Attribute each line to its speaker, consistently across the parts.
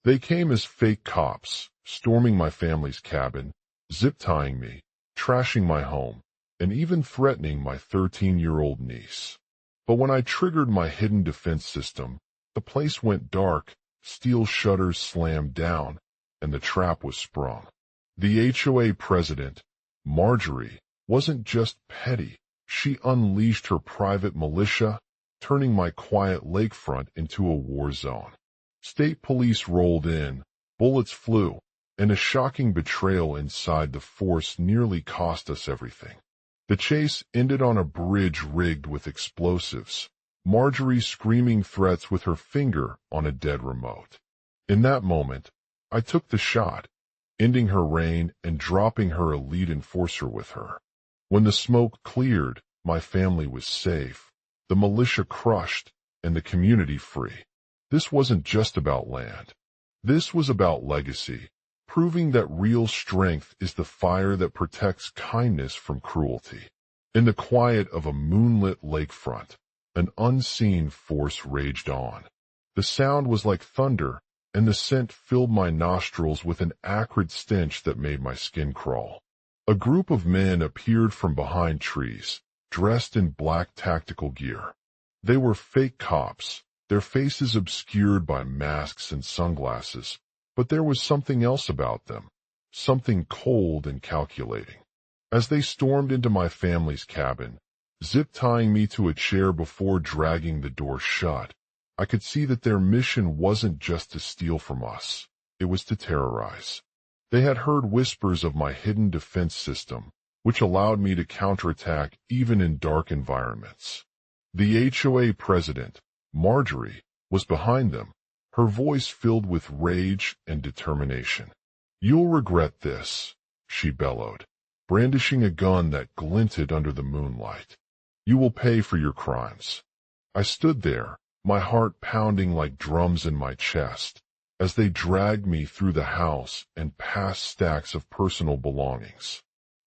Speaker 1: They came as fake cops, storming my family's cabin, zip-tying me, trashing my home, and even threatening my 13-year-old niece. But when I triggered my hidden defense system, the place went dark, steel shutters slammed down, and the trap was sprung. The HOA president, Marjorie, wasn't just petty. She unleashed her private militia, turning my quiet lakefront into a war zone. State police rolled in, bullets flew, and a shocking betrayal inside the force nearly cost us everything. The chase ended on a bridge rigged with explosives, Marjorie screaming threats with her finger on a dead remote. In that moment, I took the shot, ending her reign and dropping her elite enforcer with her. When the smoke cleared, my family was safe, the militia crushed, and the community free. This wasn't just about land. This was about legacy, proving that real strength is the fire that protects kindness from cruelty. In the quiet of a moonlit lakefront, an unseen force raged on. The sound was like thunder, and the scent filled my nostrils with an acrid stench that made my skin crawl. A group of men appeared from behind trees, dressed in black tactical gear. They were fake cops, their faces obscured by masks and sunglasses, but there was something else about them, something cold and calculating. As they stormed into my family's cabin, zip-tying me to a chair before dragging the door shut, I could see that their mission wasn't just to steal from us, it was to terrorize. They had heard whispers of my hidden defense system, which allowed me to counterattack even in dark environments. The HOA president, Marjorie, was behind them, her voice filled with rage and determination. "You'll regret this," she bellowed, brandishing a gun that glinted under the moonlight. "You will pay for your crimes." I stood there, my heart pounding like drums in my chest, as they dragged me through the house and past stacks of personal belongings.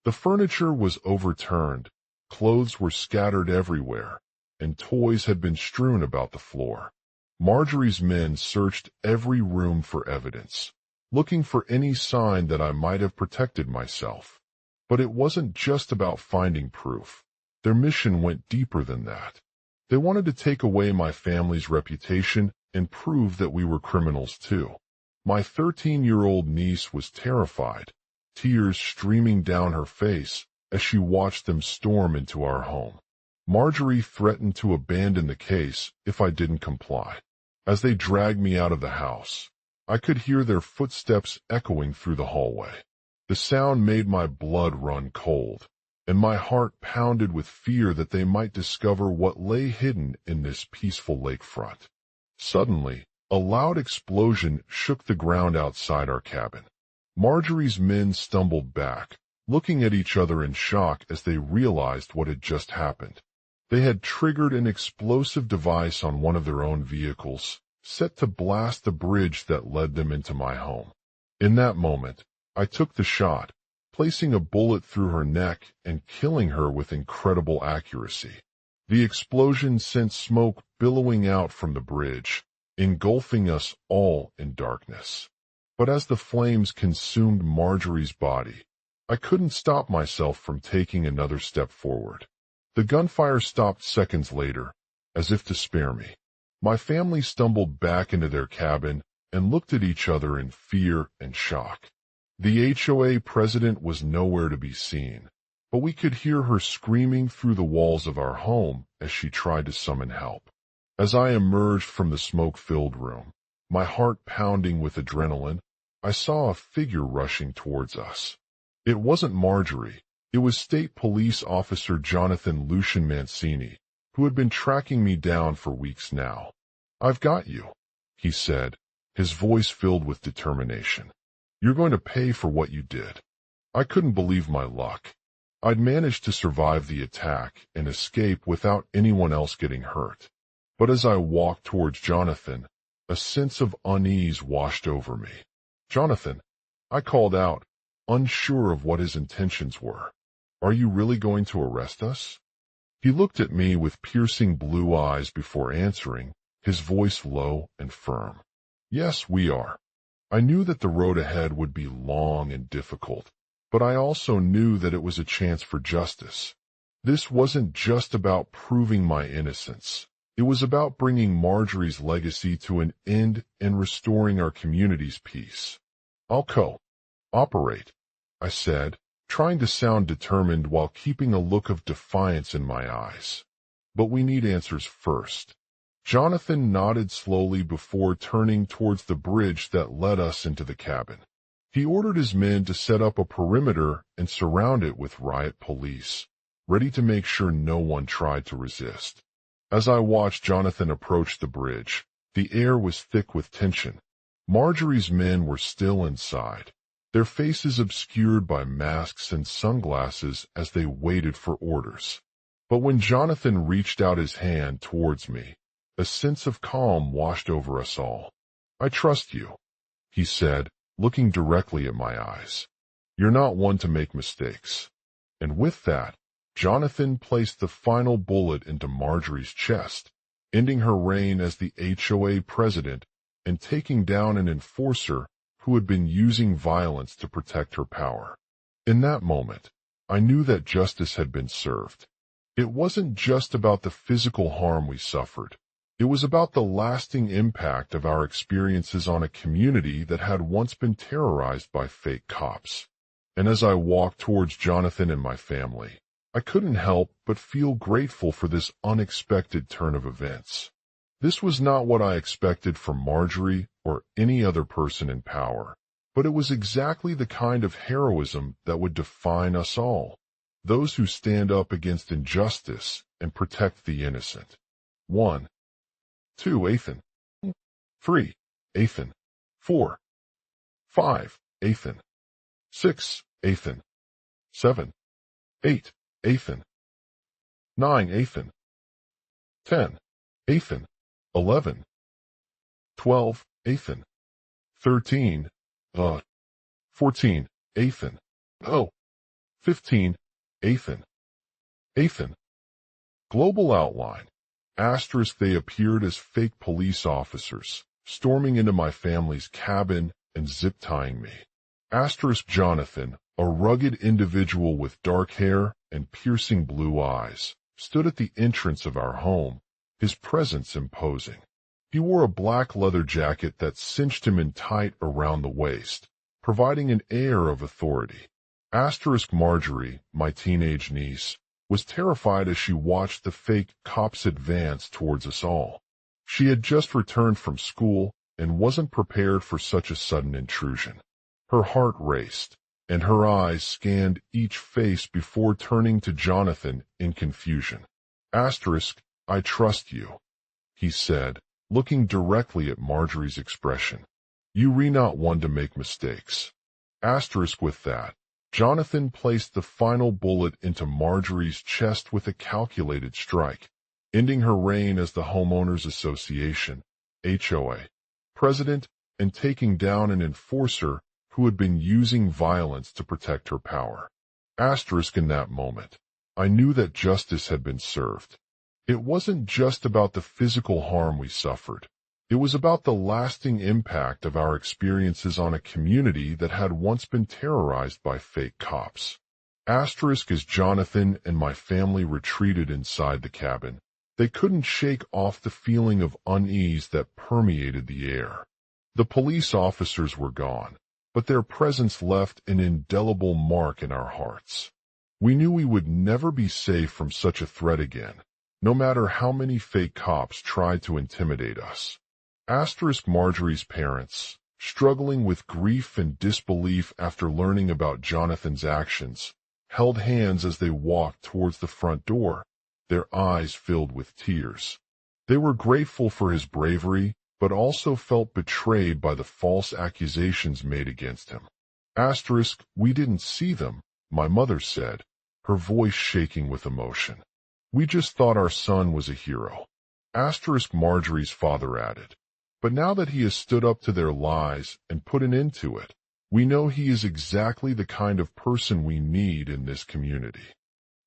Speaker 1: The furniture was overturned, clothes were scattered everywhere, and toys had been strewn about the floor. Marjorie's men searched every room for evidence, looking for any sign that I might have protected myself. But it wasn't just about finding proof. Their mission went deeper than that. They wanted to take away my family's reputation and prove that we were criminals too. My 13-year-old niece was terrified, tears streaming down her face as she watched them storm into our home. Marjorie threatened to abandon the case if I didn't comply. As they dragged me out of the house, I could hear their footsteps echoing through the hallway. The sound made my blood run cold, and my heart pounded with fear that they might discover what lay hidden in this peaceful lakefront. Suddenly, a loud explosion shook the ground outside our cabin. Marjorie's men stumbled back, looking at each other in shock as they realized what had just happened. They had triggered an explosive device on one of their own vehicles, set to blast the bridge that led them into my home. In that moment, I took the shot, placing a bullet through her neck and killing her with incredible accuracy. The explosion sent smoke billowing out from the bridge, engulfing us all in darkness. But as the flames consumed Marjorie's body, I couldn't stop myself from taking another step forward. The gunfire stopped seconds later, as if to spare me. My family stumbled back into their cabin and looked at each other in fear and shock. The HOA president was nowhere to be seen, but we could hear her screaming through the walls of our home as she tried to summon help. As I emerged from the smoke-filled room, my heart pounding with adrenaline, I saw a figure rushing towards us. It wasn't Marjorie. It was State Police Officer Jonathan Lucian Mancini, who had been tracking me down for weeks now. "I've got you," he said, his voice filled with determination. "You're going to pay for what you did." I couldn't believe my luck. I'd managed to survive the attack and escape without anyone else getting hurt. But as I walked towards Jonathan, a sense of unease washed over me. "Jonathan," I called out, unsure of what his intentions were. "Are you really going to arrest us?" He looked at me with piercing blue eyes before answering, his voice low and firm. "Yes, we are. I knew that the road ahead would be long and difficult, but I also knew that it was a chance for justice. This wasn't just about proving my innocence. It was about bringing Marjorie's legacy to an end and restoring our community's peace. I'll cooperate, I said, trying to sound determined while keeping a look of defiance in my eyes. But we need answers first. Jonathan nodded slowly before turning towards the bridge that led us into the cabin. He ordered his men to set up a perimeter and surround it with riot police, ready to make sure no one tried to resist. As I watched Jonathan approach the bridge, the air was thick with tension. Marjorie's men were still inside, their faces obscured by masks and sunglasses as they waited for orders. But when Jonathan reached out his hand towards me, a sense of calm washed over us all. "I trust you," he said, looking directly at my eyes. "You're not one to make mistakes." And with that, Jonathan placed the final bullet into Marjorie's chest, ending her reign as the HOA president and taking down an enforcer who had been using violence to protect her power. In that moment, I knew that justice had been served. It wasn't just about the physical harm we suffered. It was about the lasting impact of our experiences on a community that had once been terrorized by fake cops. And as I walked towards Jonathan and my family, I couldn't help but feel grateful for this unexpected turn of events. This was not what I expected from Marjorie or any other person in power, but it was exactly the kind of heroism that would define us all, those who stand up against injustice and protect the innocent. 1. 2. Ethan. 3. Ethan. 4. 5. Ethan. 6. Ethan. 7. 8. Ethan. 9. Ethan. 10. Ethan. 11. 12. Ethan. 13. 14. Ethan. 15. Ethan. Ethan. Global outline. Asterisk, they appeared as fake police officers, storming into my family's cabin and zip-tying me. Asterisk, Jonathan, a rugged individual with dark hair and piercing blue eyes, stood at the entrance of our home, his presence imposing. He wore a black leather jacket that cinched him in tight around the waist, providing an air of authority. Asterisk, Marjorie, my teenage niece, was terrified as she watched the fake cops advance towards us all. She had just returned from school and wasn't prepared for such a sudden intrusion. Her heart raced, and her eyes scanned each face before turning to Jonathan in confusion. Asterisk, I trust you, he said, looking directly at Marjorie's expression. You re not one to make mistakes. Asterisk, with that, Jonathan placed the final bullet into Marjorie's chest with a calculated strike, ending her reign as the Homeowners Association, HOA, president and taking down an enforcer who had been using violence to protect her power. Asterisk, in that moment, I knew that justice had been served. It wasn't just about the physical harm we suffered. It was about the lasting impact of our experiences on a community that had once been terrorized by fake cops. Asterisk, as Jonathan and my family retreated inside the cabin, they couldn't shake off the feeling of unease that permeated the air. The police officers were gone, but their presence left an indelible mark in our hearts. We knew we would never be safe from such a threat again, no matter how many fake cops tried to intimidate us. Asterisk, Marjorie's parents, struggling with grief and disbelief after learning about Jonathan's actions, held hands as they walked towards the front door, their eyes filled with tears. They were grateful for his bravery, but also felt betrayed by the false accusations made against him. Asterisk, we didn't see them, my mother said, her voice shaking with emotion. We just thought our son was a hero. Asterisk, Marjorie's father added. But now that he has stood up to their lies and put an end to it, we know he is exactly the kind of person we need in this community.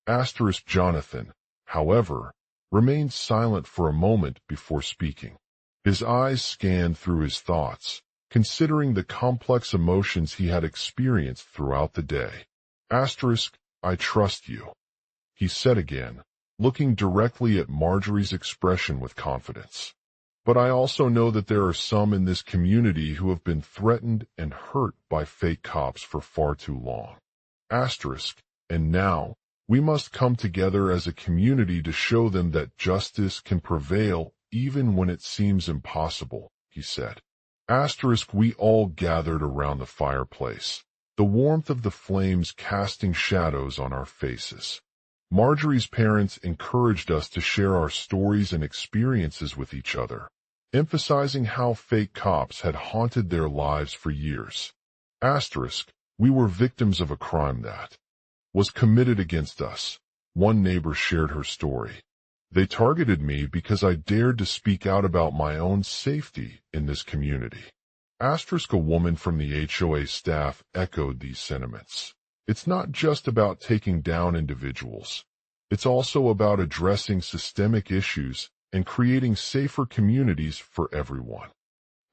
Speaker 1: Asterisk, Jonathan, however, remained silent for a moment before speaking. His eyes scanned through his thoughts, considering the complex emotions he had experienced throughout the day. Asterisk, I trust you, he said again, looking directly at Marjorie's expression with confidence. But I also know that there are some in this community who have been threatened and hurt by fake cops for far too long. Asterisk, and now, we must come together as a community to show them that justice can prevail even when it seems impossible, he said. Asterisk, we all gathered around the fireplace, the warmth of the flames casting shadows on our faces. Marjorie's parents encouraged us to share our stories and experiences with each other, emphasizing how fake cops had haunted their lives for years. Asterisk, we were victims of a crime that was committed against us. One neighbor shared her story. They targeted me because I dared to speak out about my own safety in this community. Asterisk, a woman from the HOA staff echoed these sentiments. It's not just about taking down individuals. It's also about addressing systemic issues and creating safer communities for everyone.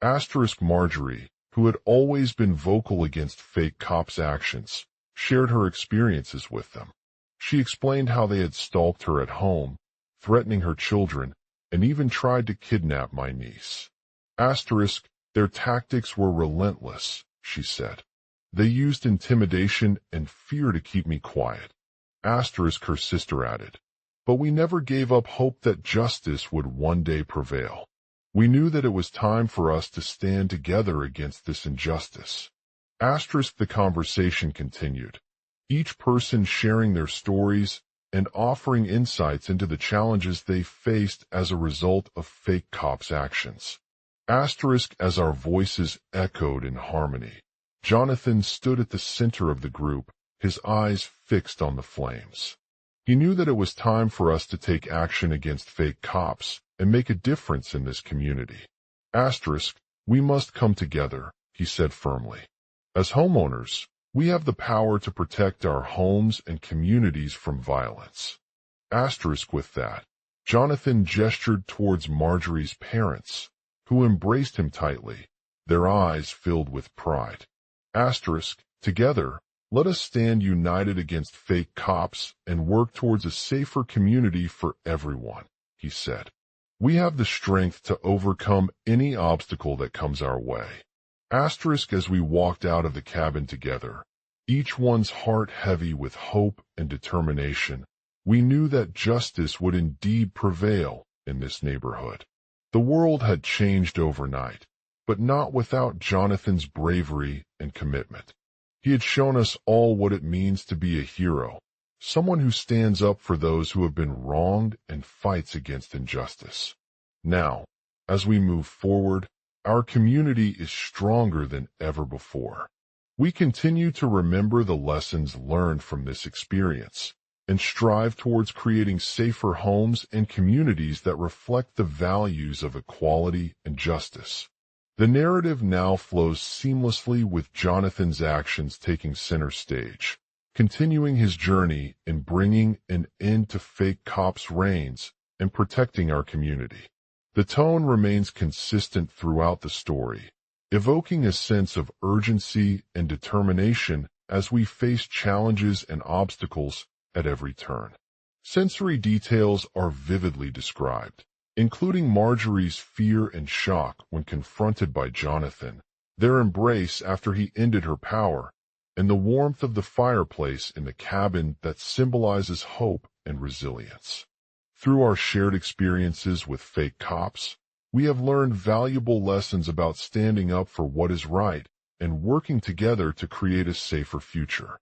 Speaker 1: Asterisk, Marjorie, who had always been vocal against fake cops' actions, shared her experiences with them. She explained how they had stalked her at home, threatening her children, and even tried to kidnap my niece. Asterisk, their tactics were relentless, she said. They used intimidation and fear to keep me quiet. Asterisk, her sister added. But we never gave up hope that justice would one day prevail. We knew that it was time for us to stand together against this injustice. Asterisk, the conversation continued, each person sharing their stories and offering insights into the challenges they faced as a result of fake cops' actions. Asterisk, as our voices echoed in harmony, Jonathan stood at the center of the group, his eyes fixed on the flames. He knew that it was time for us to take action against fake cops and make a difference in this community. Asterisk, we must come together, he said firmly. As homeowners, we have the power to protect our homes and communities from violence. Asterisk, with that, Jonathan gestured towards Marjorie's parents, who embraced him tightly, their eyes filled with pride. Asterisk, together, let us stand united against fake cops and work towards a safer community for everyone, he said. We have the strength to overcome any obstacle that comes our way. Asterisk, as we walked out of the cabin together, each one's heart heavy with hope and determination, we knew that justice would indeed prevail in this neighborhood. The world had changed overnight, but not without Jonathan's bravery and commitment. He had shown us all what it means to be a hero, someone who stands up for those who have been wronged and fights against injustice. Now, as we move forward, our community is stronger than ever before. We continue to remember the lessons learned from this experience and strive towards creating safer homes and communities that reflect the values of equality and justice. The narrative now flows seamlessly with Jonathan's actions taking center stage, continuing his journey in bringing an end to fake cops' reigns and protecting our community. The tone remains consistent throughout the story, evoking a sense of urgency and determination as we face challenges and obstacles at every turn. Sensory details are vividly described, including Marjorie's fear and shock when confronted by Jonathan, their embrace after he ended her power, and the warmth of the fireplace in the cabin that symbolizes hope and resilience. Through our shared experiences with fake cops, we have learned valuable lessons about standing up for what is right and working together to create a safer future.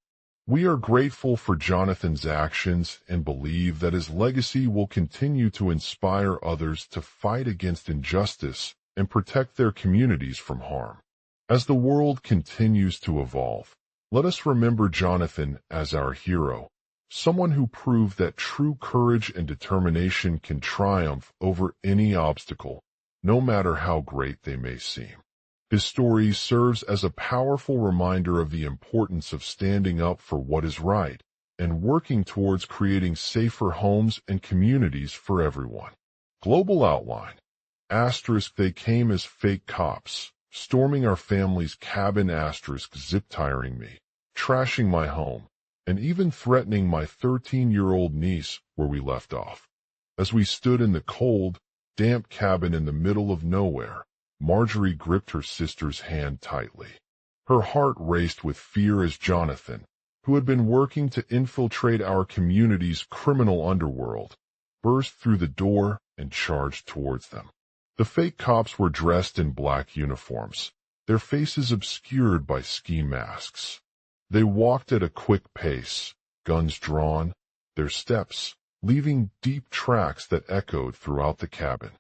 Speaker 1: We are grateful for Jonathan's actions and believe that his legacy will continue to inspire others to fight against injustice and protect their communities from harm. As the world continues to evolve, let us remember Jonathan as our hero, someone who proved that true courage and determination can triumph over any obstacle, no matter how great they may seem. His story serves as a powerful reminder of the importance of standing up for what is right and working towards creating safer homes and communities for everyone. Global outline. Asterisk, they came as fake cops, storming our family's cabin, zip-tiring me, trashing my home, and even threatening my 13-year-old niece where we left off. As we stood in the cold, damp cabin in the middle of nowhere, Marjorie gripped her sister's hand tightly. Her heart raced with fear as Jonathan, who had been working to infiltrate our community's criminal underworld, burst through the door and charged towards them. The fake cops were dressed in black uniforms, their faces obscured by ski masks. They walked at a quick pace, guns drawn, their steps leaving deep tracks that echoed throughout the cabin.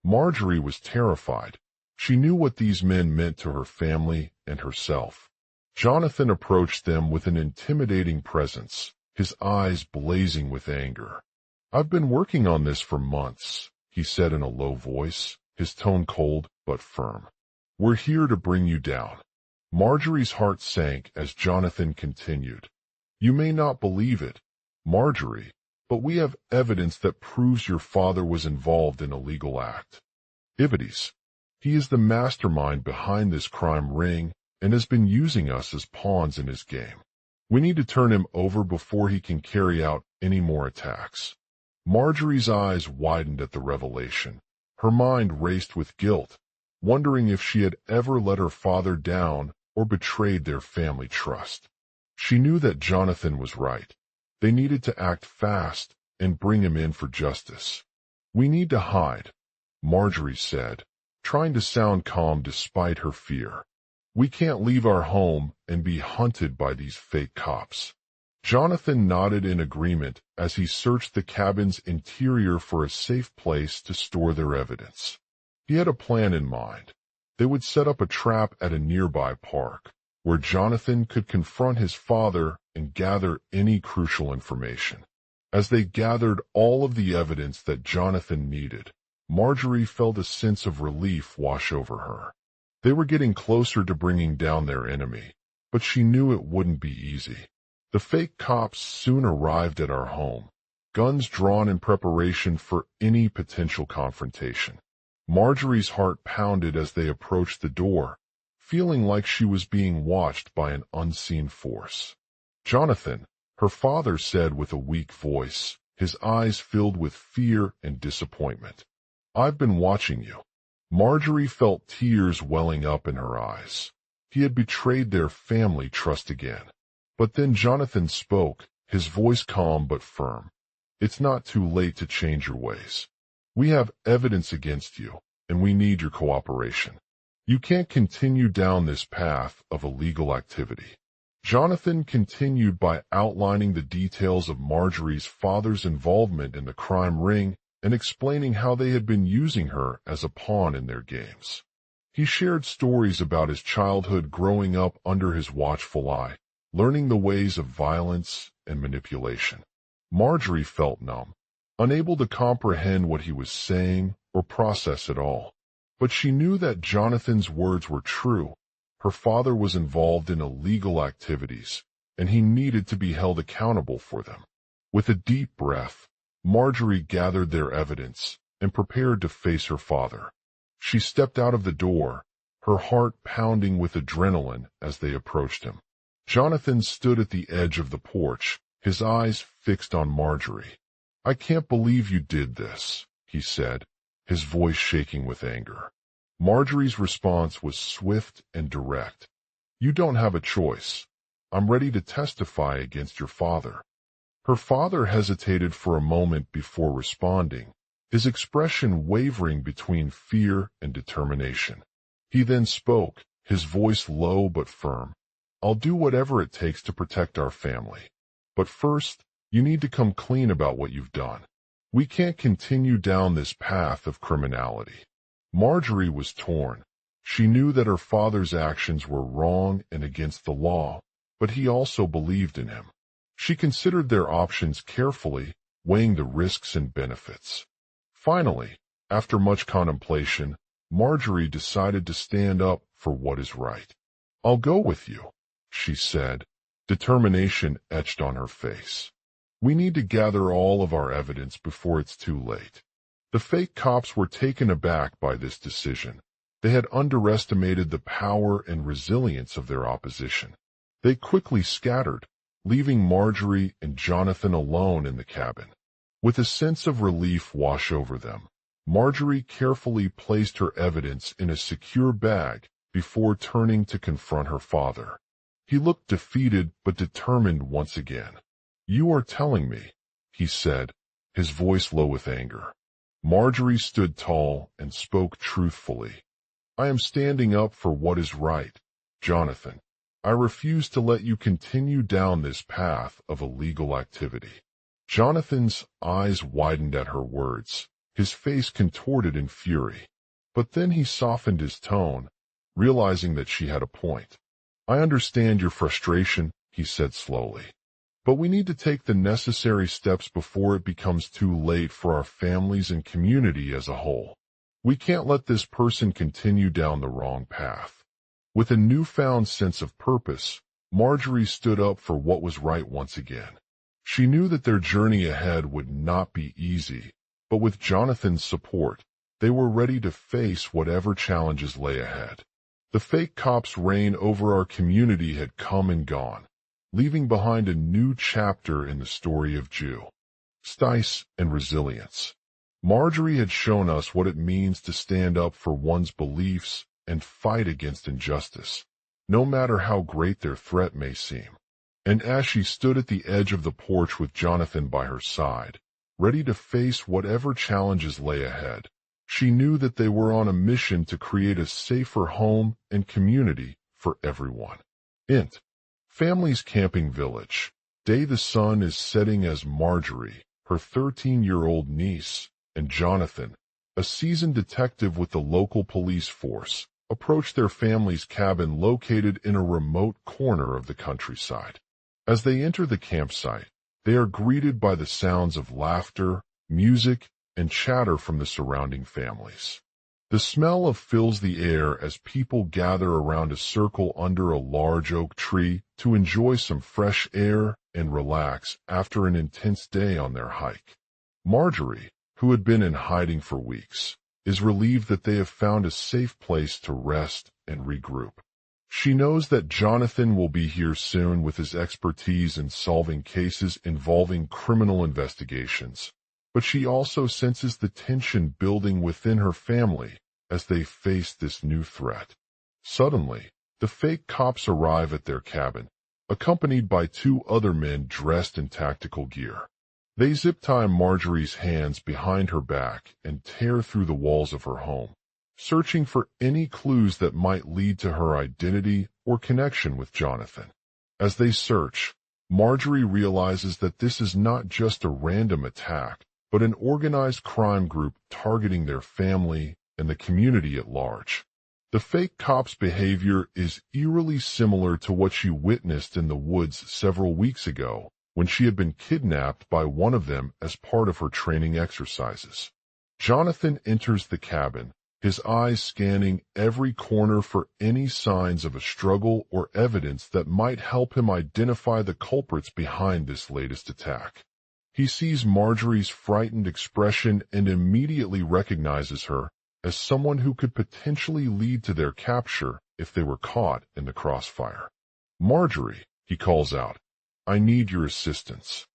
Speaker 1: Marjorie was terrified. She knew what these men meant to her family and herself. Jonathan approached them with an intimidating presence, his eyes blazing with anger. "I've been working on this for months," he said in a low voice, his tone cold but firm. "We're here to bring you down." Marjorie's heart sank as Jonathan continued. "You may not believe it, Marjorie, but we have evidence that proves your father was involved in a legal act. Evidence. He is the mastermind behind this crime ring and has been using us as pawns in his game. We need to turn him over before he can carry out any more attacks." Marjorie's eyes widened at the revelation. Her mind raced with guilt, wondering if she had ever let her father down or betrayed their family trust. She knew that Jonathan was right. They needed to act fast and bring him in for justice. "We need to hide," Marjorie said, trying to sound calm despite her fear. "We can't leave our home and be hunted by these fake cops." Jonathan nodded in agreement as he searched the cabin's interior for a safe place to store their evidence. He had a plan in mind. They would set up a trap at a nearby park, where Jonathan could confront his father and gather any crucial information. As they gathered all of the evidence that Jonathan needed, Marjorie felt a sense of relief wash over her. They were getting closer to bringing down their enemy, but she knew it wouldn't be easy. The fake cops soon arrived at our home, guns drawn in preparation for any potential confrontation. Marjorie's heart pounded as they approached the door, feeling like she was being watched by an unseen force. "Jonathan," her father said with a weak voice, his eyes filled with fear and disappointment. "I've been watching you." Marjorie felt tears welling up in her eyes. He had betrayed their family trust again. But then Jonathan spoke, his voice calm but firm. "It's not too late to change your ways. We have evidence against you, and we need your cooperation. You can't continue down this path of illegal activity." Jonathan continued by outlining the details of Marjorie's father's involvement in the crime ring and explaining how they had been using her as a pawn in their games. He shared stories about his childhood growing up under his watchful eye, learning the ways of violence and manipulation. Marjorie felt numb, unable to comprehend what he was saying or process it all. But she knew that Jonathan's words were true. Her father was involved in illegal activities, and he needed to be held accountable for them. With a deep breath, Marjorie gathered their evidence and prepared to face her father. She stepped out of the door, her heart pounding with adrenaline as they approached him. Jonathan stood at the edge of the porch, his eyes fixed on Marjorie. "I can't believe you did this," he said, his voice shaking with anger. Marjorie's response was swift and direct. "You don't have a choice. I'm ready to testify against your father." Her father hesitated for a moment before responding, his expression wavering between fear and determination. He then spoke, his voice low but firm. "I'll do whatever it takes to protect our family. But first, you need to come clean about what you've done. We can't continue down this path of criminality." Marjorie was torn. She knew that her father's actions were wrong and against the law, but he also believed in him. She considered their options carefully, weighing the risks and benefits. Finally, after much contemplation, Marjorie decided to stand up for what is right. "I'll go with you," she said, determination etched on her face. "We need to gather all of our evidence before it's too late." The fake cops were taken aback by this decision. They had underestimated the power and resilience of their opposition. They quickly scattered, leaving Marjorie and Jonathan alone in the cabin. With a sense of relief wash over them, Marjorie carefully placed her evidence in a secure bag before turning to confront her father. He looked defeated but determined once again. "You are telling me," he said, his voice low with anger. Marjorie stood tall and spoke truthfully. "I am standing up for what is right, Jonathan. I refuse to let you continue down this path of illegal activity." Jonathan's eyes widened at her words, his face contorted in fury. But then he softened his tone, realizing that she had a point. "I understand your frustration," he said slowly. "But we need to take the necessary steps before it becomes too late for our families and community as a whole. We can't let this person continue down the wrong path." With a newfound sense of purpose, Marjorie stood up for what was right once again. She knew that their journey ahead would not be easy, but with Jonathan's support, they were ready to face whatever challenges lay ahead. The fake cops' reign over our community had come and gone, leaving behind a new chapter in the story of justice and resilience. Marjorie had shown us what it means to stand up for one's beliefs and fight against injustice, no matter how great their threat may seem. And as she stood at the edge of the porch with Jonathan by her side, ready to face whatever challenges lay ahead, she knew that they were on a mission to create a safer home and community for everyone. Int. Family's Camping Village. Day the sun is setting as Marjorie, her 13-year-old niece, and Jonathan, a seasoned detective with the local police force, approached their family's cabin located in a remote corner of the countryside. As they enter the campsite, they are greeted by the sounds of laughter, music, and chatter from the surrounding families. The smell fills the air as people gather around a circle under a large oak tree to enjoy some fresh air and relax after an intense day on their hike. Marjorie, who had been in hiding for weeks, is relieved that they have found a safe place to rest and regroup. She knows that Jonathan will be here soon with his expertise in solving cases involving criminal investigations, but she also senses the tension building within her family as they face this new threat. Suddenly, the fake cops arrive at their cabin, accompanied by two other men dressed in tactical gear. They zip-tie Marjorie's hands behind her back and tear through the walls of her home, searching for any clues that might lead to her identity or connection with Jonathan. As they search, Marjorie realizes that this is not just a random attack, but an organized crime group targeting their family and the community at large. The fake cops' behavior is eerily similar to what she witnessed in the woods several weeks ago, when she had been kidnapped by one of them as part of her training exercises. Jonathan enters the cabin, his eyes scanning every corner for any signs of a struggle or evidence that might help him identify the culprits behind this latest attack. He sees Marjorie's frightened expression and immediately recognizes her as someone who could potentially lead to their capture if they were caught in the crossfire. "Marjorie," he calls out, "I need your assistance."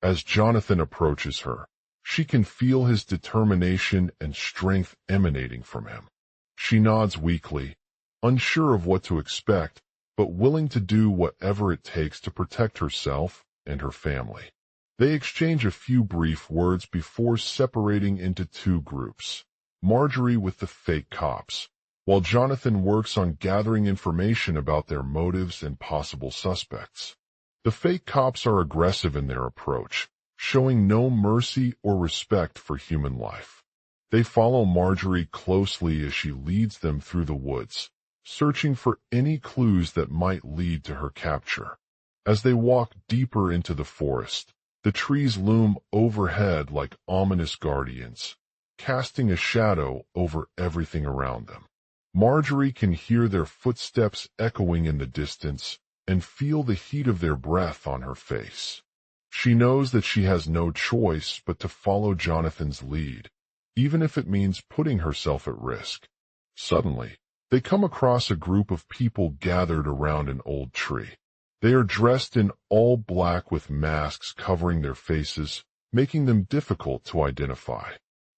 Speaker 1: As Jonathan approaches her, she can feel his determination and strength emanating from him. She nods weakly, unsure of what to expect, but willing to do whatever it takes to protect herself and her family. They exchange a few brief words before separating into two groups, Marjorie with the fake cops, while Jonathan works on gathering information about their motives and possible suspects. The fake cops are aggressive in their approach, showing no mercy or respect for human life. They follow Marjorie closely as she leads them through the woods, searching for any clues that might lead to her capture. As they walk deeper into the forest, the trees loom overhead like ominous guardians, casting a shadow over everything around them. Marjorie can hear their footsteps echoing in the distance and feel the heat of their breath on her face. She knows that she has no choice but to follow Jonathan's lead, even if it means putting herself at risk. Suddenly, they come across a group of people gathered around an old tree. They are dressed in all black with masks covering their faces, making them difficult to identify.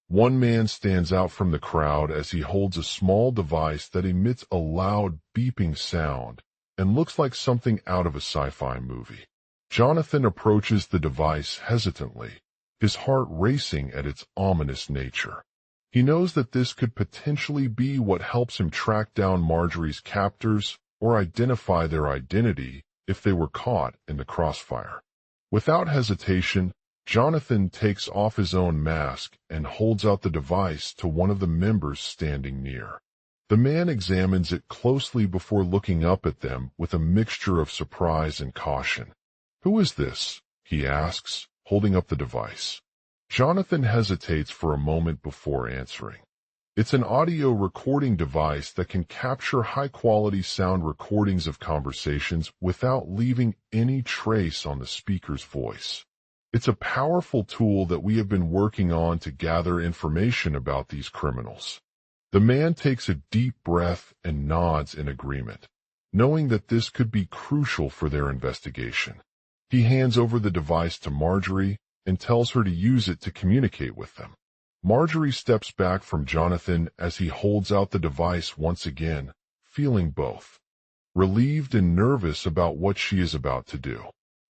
Speaker 1: One man stands out from the crowd as he holds a small device that emits a loud beeping sound and looks like something out of a sci-fi movie. Jonathan approaches the device hesitantly, his heart racing at its ominous nature. He knows that this could potentially be what helps him track down Marjorie's captors or identify their identity if they were caught in the crossfire. Without hesitation, Jonathan takes off his own mask and holds out the device to one of the members standing near. The man examines it closely before looking up at them with a mixture of surprise and caution. "Who is this?" he asks, holding up the device. Jonathan hesitates for a moment before answering. It's an audio recording device that can capture high-quality sound recordings of conversations without leaving any trace on the speaker's voice. It's a powerful tool that we have been working on to gather information about these criminals. The man takes a deep breath and nods in agreement, knowing that this could be crucial for their investigation. He hands over the device to Marjorie and tells her to use it to communicate with them. Marjorie steps back from Jonathan as he holds out the device once again, feeling both relieved and nervous about what she is about to do.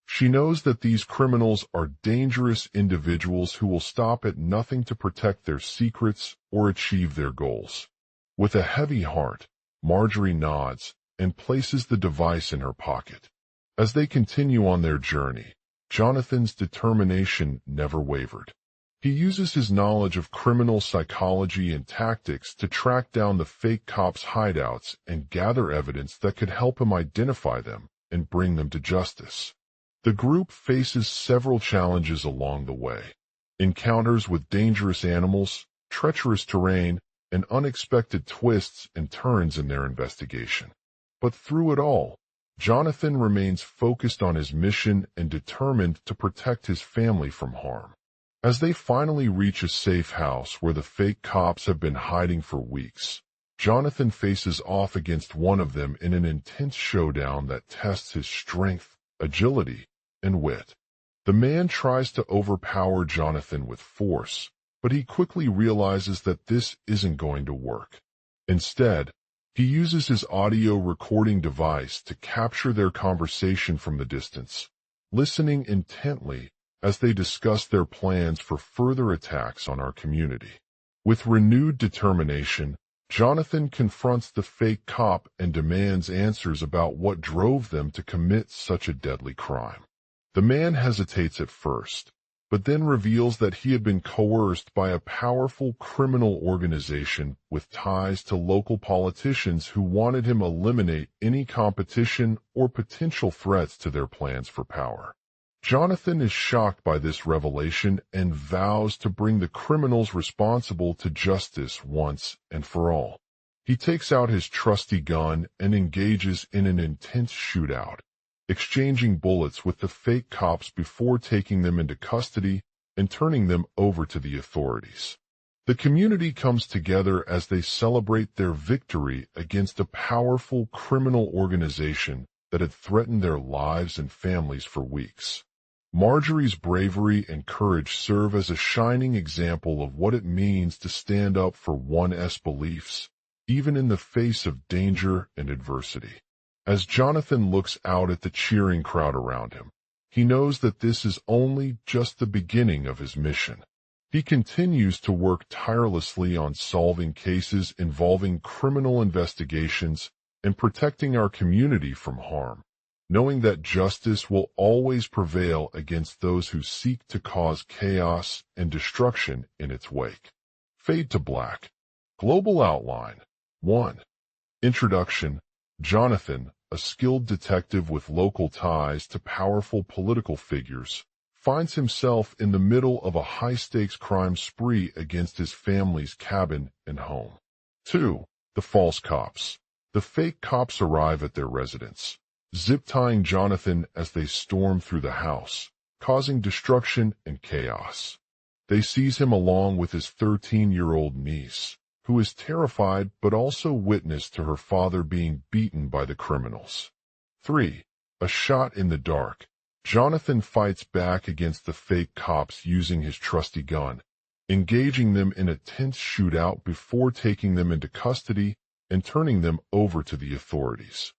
Speaker 1: She knows that these criminals are dangerous individuals who will stop at nothing to protect their secrets or achieve their goals. With a heavy heart, Marjorie nods and places the device in her pocket. As they continue on their journey, Jonathan's determination never wavered. He uses his knowledge of criminal psychology and tactics to track down the fake cops' hideouts and gather evidence that could help him identify them and bring them to justice. The group faces several challenges along the way: encounters with dangerous animals, treacherous terrain, and unexpected twists and turns in their investigation. But through it all, Jonathan remains focused on his mission and determined to protect his family from harm. As they finally reach a safe house where the fake cops have been hiding for weeks, Jonathan faces off against one of them in an intense showdown that tests his strength, agility, and wit. The man tries to overpower Jonathan with force, but he quickly realizes that this isn't going to work. Instead, he uses his audio recording device to capture their conversation from the distance, listening intently as they discuss their plans for further attacks on our community. With renewed determination, Jonathan confronts the fake cop and demands answers about what drove them to commit such a deadly crime. The man hesitates at first, but then reveals that he had been coerced by a powerful criminal organization with ties to local politicians who wanted him to eliminate any competition or potential threats to their plans for power. Jonathan is shocked by this revelation and vows to bring the criminals responsible to justice once and for all. He takes out his trusty gun and engages in an intense shootout, exchanging bullets with the fake cops before taking them into custody and turning them over to the authorities. The community comes together as they celebrate their victory against a powerful criminal organization that had threatened their lives and families for weeks. Marjorie's bravery and courage serve as a shining example of what it means to stand up for one's beliefs, even in the face of danger and adversity. As Jonathan looks out at the cheering crowd around him, he knows that this is only just the beginning of his mission. He continues to work tirelessly on solving cases involving criminal investigations and protecting our community from harm, knowing that justice will always prevail against those who seek to cause chaos and destruction in its wake. Fade to black. Global outline. 1. Introduction. Jonathan, a skilled detective with local ties to powerful political figures, finds himself in the middle of a high-stakes crime spree against his family's cabin and home. 2. The false cops. The fake cops arrive at their residence, zip-tying Jonathan as they storm through the house, causing destruction and chaos. They seize him along with his 13-year-old niece, who is terrified but also witness to her father being beaten by the criminals. 3. A shot in the dark. Jonathan fights back against the fake cops using his trusty gun, engaging them in a tense shootout before taking them into custody and turning them over to the authorities.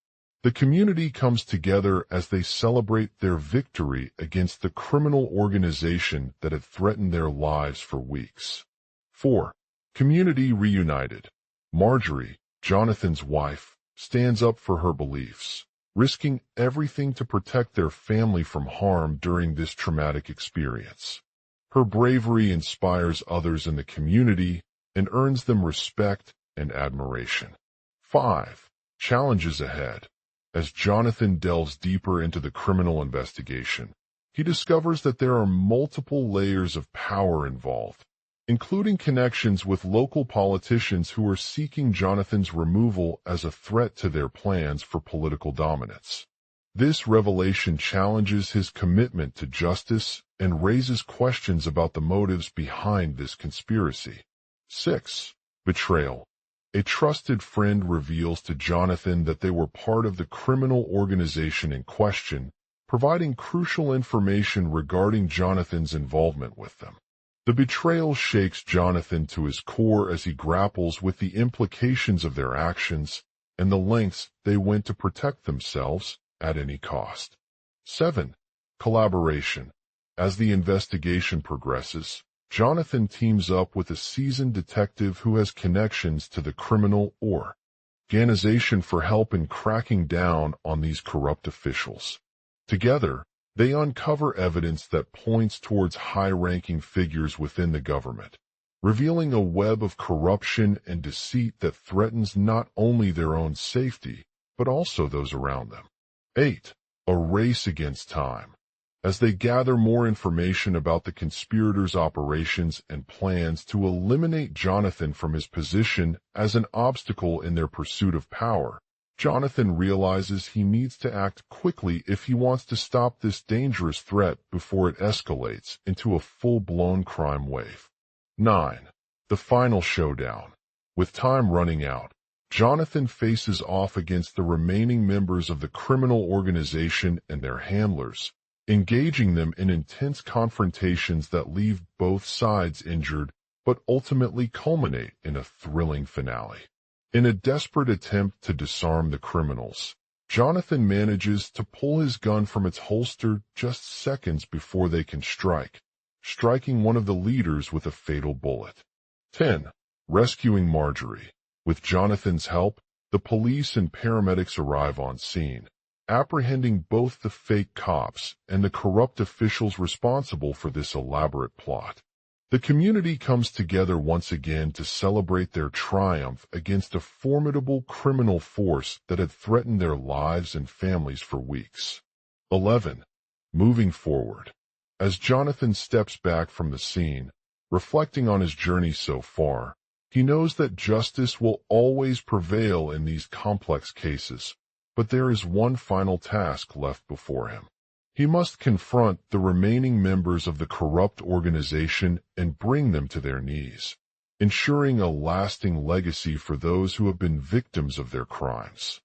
Speaker 1: The community comes together as they celebrate their victory against the criminal organization that had threatened their lives for weeks. 4. Community reunited. Marjorie, Jonathan's wife, stands up for her beliefs, risking everything to protect their family from harm during this traumatic experience. Her bravery inspires others in the community and earns them respect and admiration. 5. Challenges ahead. As Jonathan delves deeper into the criminal investigation, he discovers that there are multiple layers of power involved, including connections with local politicians who are seeking Jonathan's removal as a threat to their plans for political dominance. This revelation challenges his commitment to justice and raises questions about the motives behind this conspiracy. 6. Betrayal. A trusted friend reveals to Jonathan that they were part of the criminal organization in question, providing crucial information regarding Jonathan's involvement with them. The betrayal shakes Jonathan to his core as he grapples with the implications of their actions and the lengths they went to protect themselves at any cost. 7. Collaboration. As the investigation progresses, Jonathan teams up with a seasoned detective who has connections to the criminal organization for help in cracking down on these corrupt officials. Together, they uncover evidence that points towards high-ranking figures within the government, revealing a web of corruption and deceit that threatens not only their own safety, but also those around them. 8. A race against time. As they gather more information about the conspirators' operations and plans to eliminate Jonathan from his position as an obstacle in their pursuit of power, Jonathan realizes he needs to act quickly if he wants to stop this dangerous threat before it escalates into a full-blown crime wave. 9. The final showdown. With time running out, Jonathan faces off against the remaining members of the criminal organization and their handlers, engaging them in intense confrontations that leave both sides injured but ultimately culminate in a thrilling finale. In a desperate attempt to disarm the criminals, Jonathan manages to pull his gun from its holster just seconds before they can strike, striking one of the leaders with a fatal bullet. 10. Rescuing Marjorie. With Jonathan's help, the police and paramedics arrive on scene, apprehending both the fake cops and the corrupt officials responsible for this elaborate plot. The community comes together once again to celebrate their triumph against a formidable criminal force that had threatened their lives and families for weeks. 11. Moving forward. As Jonathan steps back from the scene, reflecting on his journey so far, he knows that justice will always prevail in these complex cases, but there is one final task left before him. He must confront the remaining members of the corrupt organization and bring them to their knees, ensuring a lasting legacy for those who have been victims of their crimes.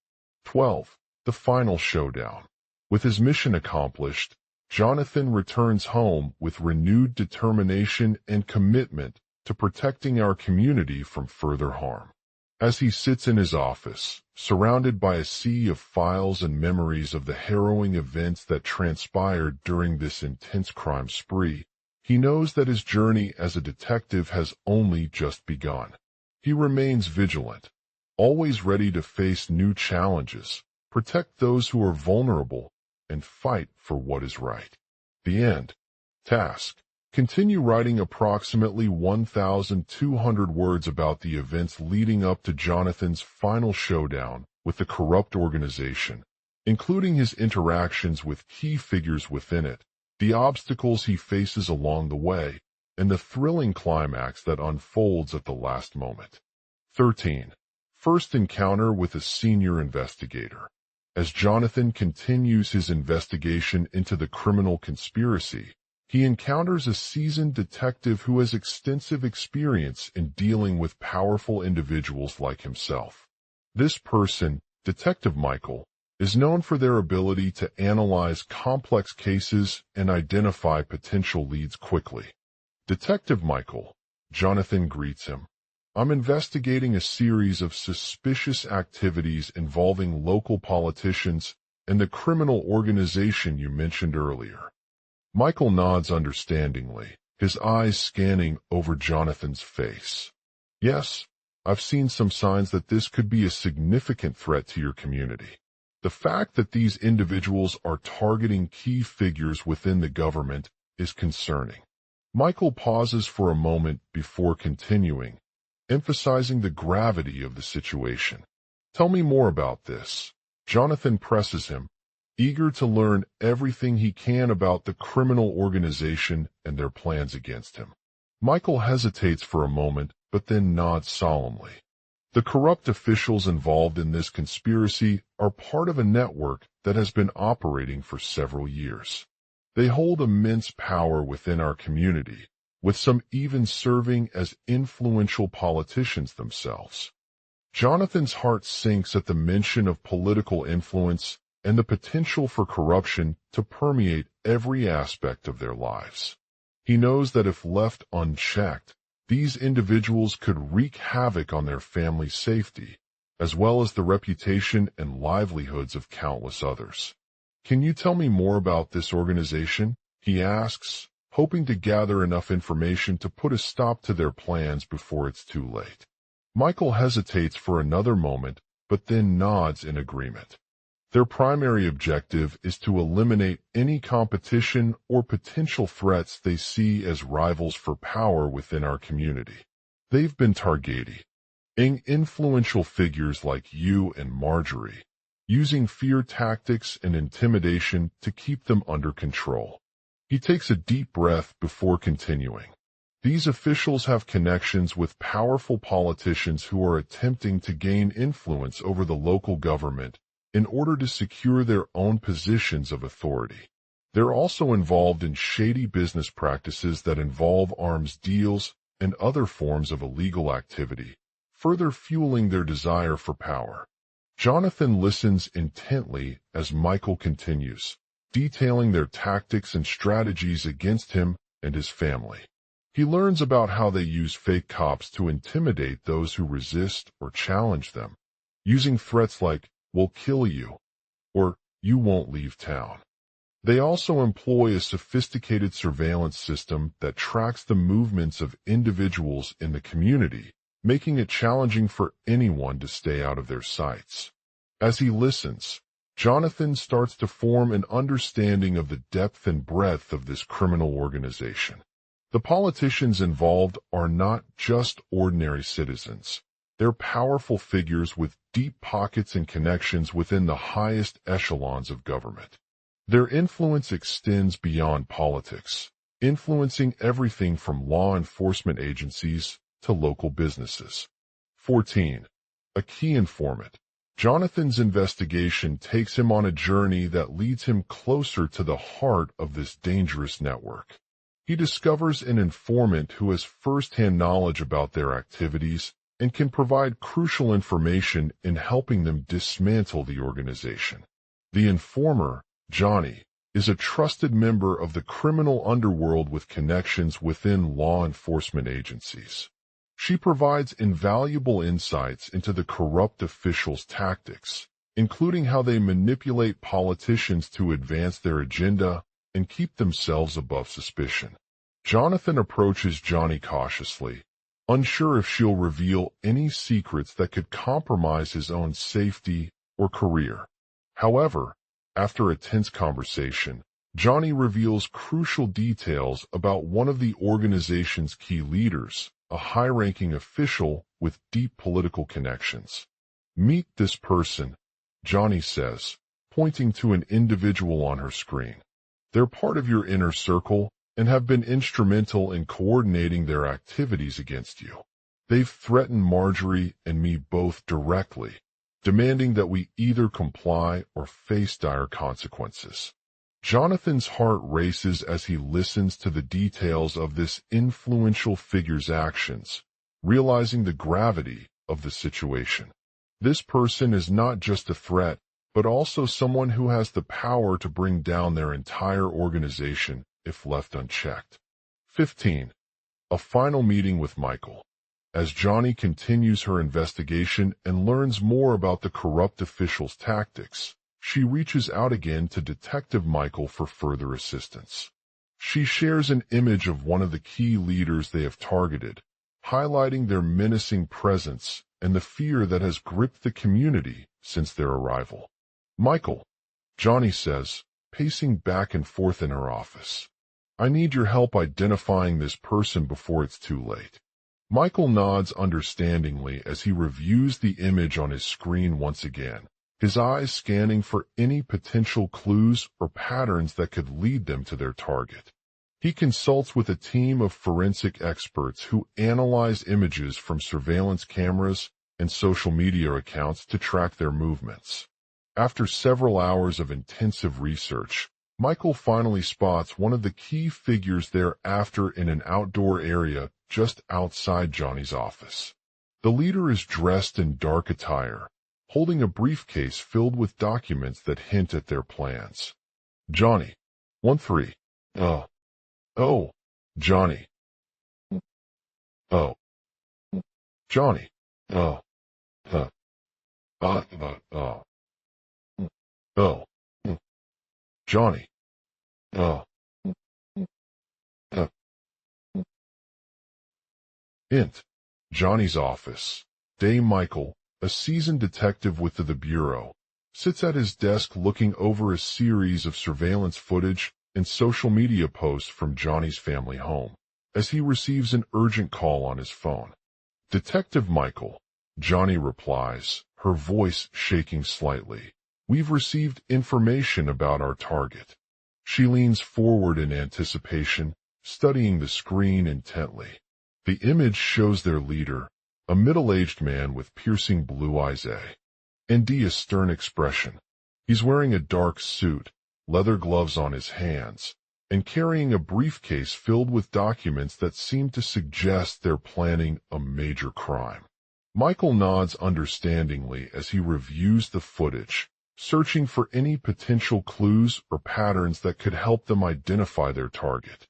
Speaker 1: 12. The final showdown. With his mission accomplished, Jonathan returns home with renewed determination and commitment to protecting our community from further harm. As he sits in his office, surrounded by a sea of files and memories of the harrowing events that transpired during this intense crime spree, he knows that his journey as a detective has only just begun. He remains vigilant, always ready to face new challenges, protect those who are vulnerable, and fight for what is right. The end. Task. Continue writing approximately 1,200 words about the events leading up to Jonathan's final showdown with the corrupt organization, including his interactions with key figures within it, the obstacles he faces along the way, and the thrilling climax that unfolds at the last moment. 13. First encounter with a senior investigator. As Jonathan continues his investigation into the criminal conspiracy, He encounters a seasoned detective who has extensive experience in dealing with powerful individuals like himself. This person, Detective Michael, is known for their ability to analyze complex cases and identify potential leads quickly. Detective Michael, Jonathan greets him. I'm investigating a series of suspicious activities involving local politicians and the criminal organization you mentioned earlier. Michael nods understandingly, his eyes scanning over Jonathan's face. Yes, I've seen some signs that this could be a significant threat to your community. The fact that these individuals are targeting key figures within the government is concerning. Michael pauses for a moment before continuing, emphasizing the gravity of the situation. Tell me more about this. Jonathan presses him, eager to learn everything he can about the criminal organization and their plans against him. Michael hesitates for a moment, but then nods solemnly. The corrupt officials involved in this conspiracy are part of a network that has been operating for several years. They hold immense power within our community, with some even serving as influential politicians themselves. Jonathan's heart sinks at the mention of political influence and the potential for corruption to permeate every aspect of their lives. He knows that if left unchecked, these individuals could wreak havoc on their family's safety, as well as the reputation and livelihoods of countless others. Can you tell me more about this organization? He asks, hoping to gather enough information to put a stop to their plans before it's too late. Michael hesitates for another moment, but then nods in agreement. Their primary objective is to eliminate any competition or potential threats they see as rivals for power within our community. They've been targeting influential figures like you and Marjorie, using fear tactics and intimidation to keep them under control. He takes a deep breath before continuing. These officials have connections with powerful politicians who are attempting to gain influence over the local government in order to secure their own positions of authority. They're also involved in shady business practices that involve arms deals and other forms of illegal activity, further fueling their desire for power. Jonathan listens intently as Michael continues, detailing their tactics and strategies against him and his family. He learns about how they use fake cops to intimidate those who resist or challenge them, using threats like, "We'll kill you," or "You won't leave town." They also employ a sophisticated surveillance system that tracks the movements of individuals in the community, making it challenging for anyone to stay out of their sights. As he listens, Jonathan starts to form an understanding of the depth and breadth of this criminal organization. The politicians involved are not just ordinary citizens. They're powerful figures with deep pockets and connections within the highest echelons of government. Their influence extends beyond politics, influencing everything from law enforcement agencies to local businesses. 14. A key informant. Jonathan's investigation takes him on a journey that leads him closer to the heart of this dangerous network. He discovers an informant who has first-hand knowledge about their activities and can provide crucial information in helping them dismantle the organization. The informer, Johnny, is a trusted member of the criminal underworld with connections within law enforcement agencies. She provides invaluable insights into the corrupt officials' tactics, including how they manipulate politicians to advance their agenda and keep themselves above suspicion. Jonathan approaches Johnny cautiously, unsure if she'll reveal any secrets that could compromise his own safety or career. However, after a tense conversation, Johnny reveals crucial details about one of the organization's key leaders, a high-ranking official with deep political connections. "Meet this person," Johnny says, pointing to an individual on her screen. "They're part of your inner circle and have been instrumental in coordinating their activities against you. They've threatened Marjorie and me both directly, demanding that we either comply or face dire consequences." Jonathan's heart races as he listens to the details of this influential figure's actions, realizing the gravity of the situation. This person is not just a threat, but also someone who has the power to bring down their entire organization if left unchecked. 15. A final meeting with Michael. As Johnny continues her investigation and learns more about the corrupt official's tactics, she reaches out again to Detective Michael for further assistance. She shares an image of one of the key leaders they have targeted, highlighting their menacing presence and the fear that has gripped the community since their arrival. Michael, Johnny says, pacing back and forth in her office. I need your help identifying this person before it's too late. Michael nods understandingly as he reviews the image on his screen once again, his eyes scanning for any potential clues or patterns that could lead them to their target. He consults with a team of forensic experts who analyze images from surveillance cameras and social media accounts to track their movements. After several hours of intensive research, Michael finally spots one of the key figures thereafter in an outdoor area just outside Johnny's office. The leader is dressed in dark attire, holding a briefcase filled with documents that hint at their plans. Johnny. 1-3. Oh. Johnny. Oh. Johnny. Oh. Oh. Johnny. Oh. Int. Johnny's office. Dame Michael, a seasoned detective with the Bureau, sits at his desk looking over a series of surveillance footage and social media posts from Johnny's family home, as he receives an urgent call on his phone. Detective Michael, Johnny replies, her voice shaking slightly. We've received information about our target. She leans forward in anticipation, studying the screen intently. The image shows their leader, a middle-aged man with piercing blue eyes and a stern expression. He's wearing a dark suit, leather gloves on his hands, and carrying a briefcase filled with documents that seem to suggest they're planning a major crime. Michael nods understandingly as he reviews the footage, searching for any potential clues or patterns that could help them identify their target.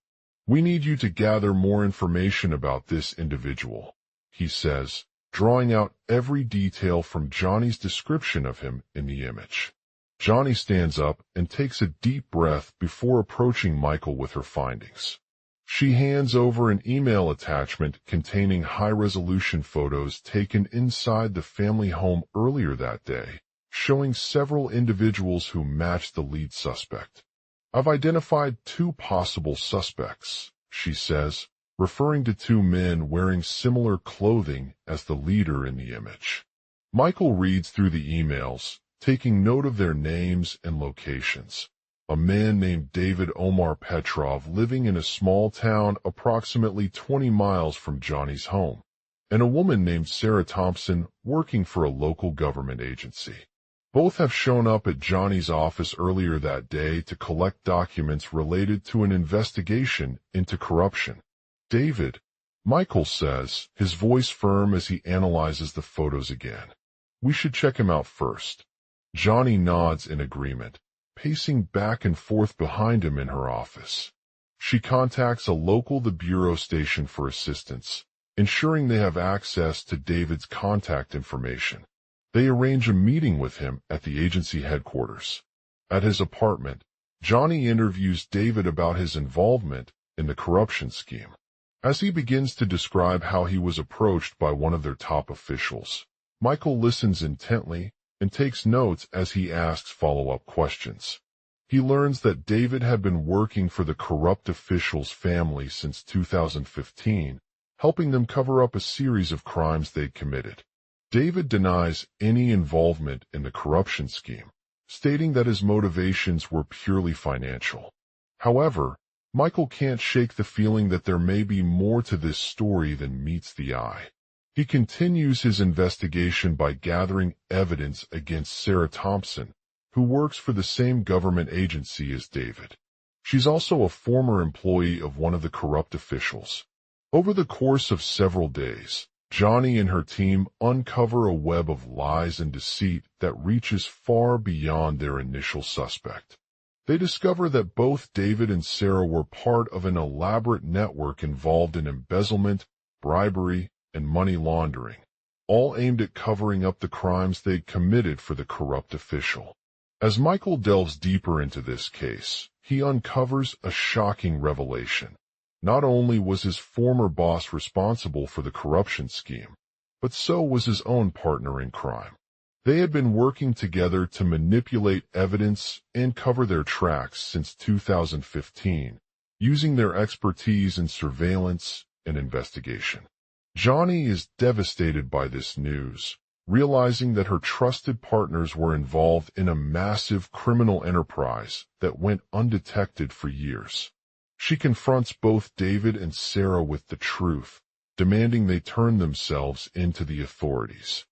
Speaker 1: We need you to gather more information about this individual, he says, drawing out every detail from Johnny's description of him in the image. Johnny stands up and takes a deep breath before approaching Michael with her findings. She hands over an email attachment containing high-resolution photos taken inside the family home earlier that day, showing several individuals who match the lead suspect. I've identified 2 possible suspects, she says, referring to 2 men wearing similar clothing as the leader in the image. Michael reads through the emails, taking note of their names and locations. A man named David Omar Petrov living in a small town approximately 20 miles from Johnny's home, and a woman named Sarah Thompson working for a local government agency. Both have shown up at Johnny's office earlier that day to collect documents related to an investigation into corruption. David, Michael says, his voice firm as he analyzes the photos again. We should check him out first. Johnny nods in agreement, pacing back and forth behind him in her office. She contacts a local Bureau station for assistance, ensuring they have access to David's contact information. They arrange a meeting with him at the agency headquarters. At his apartment, Johnny interviews David about his involvement in the corruption scheme. As he begins to describe how he was approached by one of their top officials, Michael listens intently and takes notes as he asks follow-up questions. He learns that David had been working for the corrupt official's family since 2015, helping them cover up a series of crimes they'd committed. David denies any involvement in the corruption scheme, stating that his motivations were purely financial. However, Michael can't shake the feeling that there may be more to this story than meets the eye. He continues his investigation by gathering evidence against Sarah Thompson, who works for the same government agency as David. She's also a former employee of one of the corrupt officials. Over the course of several days, Johnny and her team uncover a web of lies and deceit that reaches far beyond their initial suspect. They discover that both David and Sarah were part of an elaborate network involved in embezzlement, bribery, and money laundering, all aimed at covering up the crimes they'd committed for the corrupt official. As Michael delves deeper into this case, he uncovers a shocking revelation. Not only was his former boss responsible for the corruption scheme, but so was his own partner in crime. They had been working together to manipulate evidence and cover their tracks since 2015, using their expertise in surveillance and investigation. Johnny is devastated by this news, realizing that her trusted partners were involved in a massive criminal enterprise that went undetected for years. She confronts both David and Sarah with the truth, demanding they turn themselves into the authorities.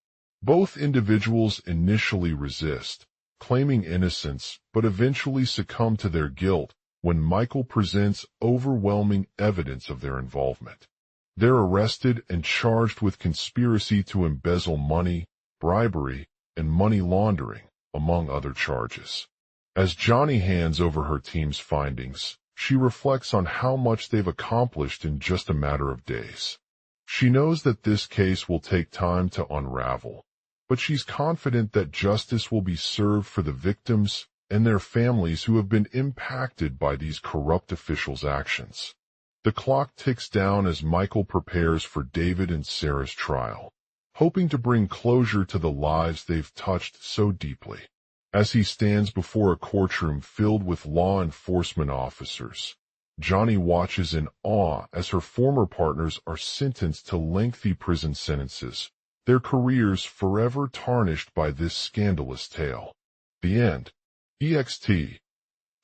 Speaker 1: Both individuals initially resist, claiming innocence, but eventually succumb to their guilt when Michael presents overwhelming evidence of their involvement. They're arrested and charged with conspiracy to embezzle money, bribery, and money laundering, among other charges. As Johnny hands over her team's findings, she reflects on how much they've accomplished in just a matter of days. She knows that this case will take time to unravel, but she's confident that justice will be served for the victims and their families who have been impacted by these corrupt officials' actions. The clock ticks down as Michael prepares for David and Sarah's trial, hoping to bring closure to the lives they've touched so deeply. As he stands before a courtroom filled with law enforcement officers, Johnny watches in awe as her former partners are sentenced to lengthy prison sentences, their careers forever tarnished by this scandalous tale. The end. EXT.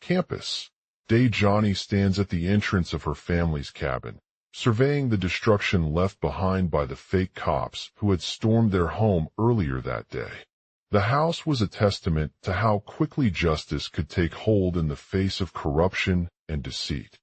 Speaker 1: Campus. Day. Johnny stands at the entrance of her family's cabin, surveying the destruction left behind by the fake cops who had stormed their home earlier that day. The house was a testament to how quickly justice could take hold in the face of corruption and deceit.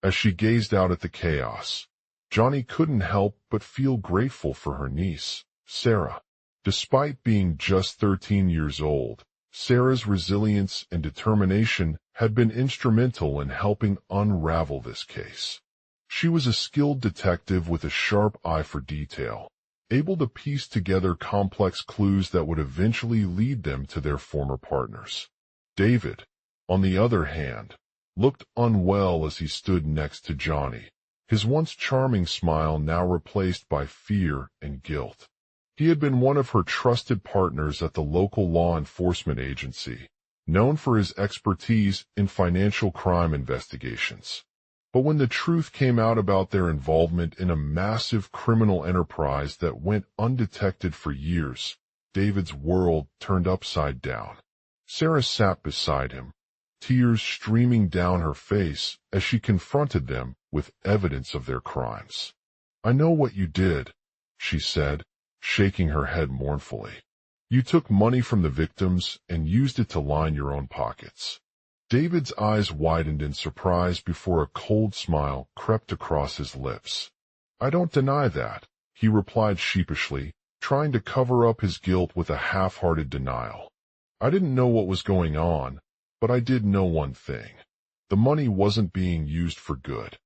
Speaker 1: As she gazed out at the chaos, Johnny couldn't help but feel grateful for her niece, Sarah. Despite being just 13 years old, Sarah's resilience and determination had been instrumental in helping unravel this case. She was a skilled detective with a sharp eye for detail, able to piece together complex clues that would eventually lead them to their former partners. David, on the other hand, looked unwell as he stood next to Johnny, his once charming smile now replaced by fear and guilt. He had been one of her trusted partners at the local law enforcement agency, known for his expertise in financial crime investigations. But when the truth came out about their involvement in a massive criminal enterprise that went undetected for years, David's world turned upside down. Sarah sat beside him, tears streaming down her face as she confronted them with evidence of their crimes. "I know what you did," she said, shaking her head mournfully. "You took money from the victims and used it to line your own pockets." David's eyes widened in surprise before a cold smile crept across his lips. "I don't deny that," he replied sheepishly, trying to cover up his guilt with a half-hearted denial. "I didn't know what was going on, but I did know one thing. The money wasn't being used for good."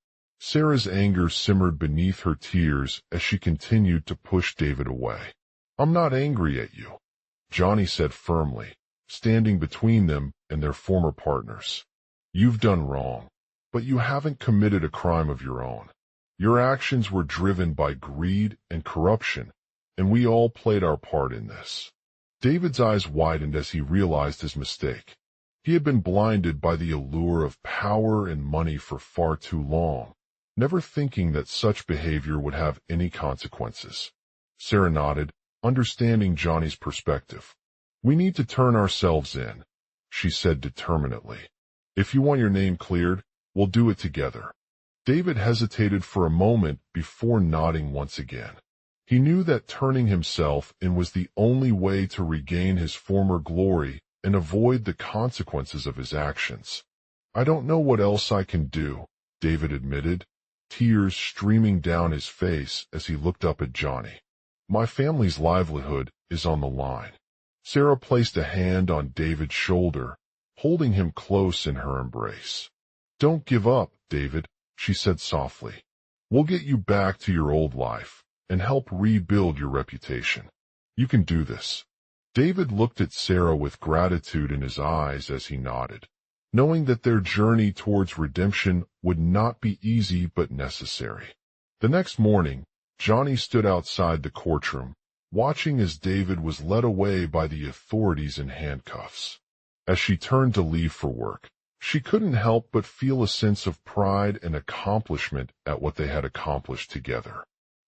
Speaker 1: Sarah's anger simmered beneath her tears as she continued to push David away. "I'm not angry at you," Johnny said firmly, standing between them and their former partners. "You've done wrong, but you haven't committed a crime of your own. Your actions were driven by greed and corruption, and we all played our part in this." David's eyes widened as he realized his mistake. He had been blinded by the allure of power and money for far too long, never thinking that such behavior would have any consequences. Sarah nodded, understanding Johnny's perspective. "We need to turn ourselves in," she said determinedly. "If you want your name cleared, we'll do it together." David hesitated for a moment before nodding once again. He knew that turning himself in was the only way to regain his former glory and avoid the consequences of his actions. "I don't know what else I can do," David admitted, tears streaming down his face as he looked up at Johnny. "My family's livelihood is on the line." Sarah placed a hand on David's shoulder, holding him close in her embrace. "Don't give up, David," she said softly. "We'll get you back to your old life and help rebuild your reputation. You can do this." David looked at Sarah with gratitude in his eyes as he nodded, knowing that their journey towards redemption would not be easy but necessary. The next morning, Johnny stood outside the courtroom, watching as David was led away by the authorities in handcuffs. As she turned to leave for work, she couldn't help but feel a sense of pride and accomplishment at what they had accomplished together.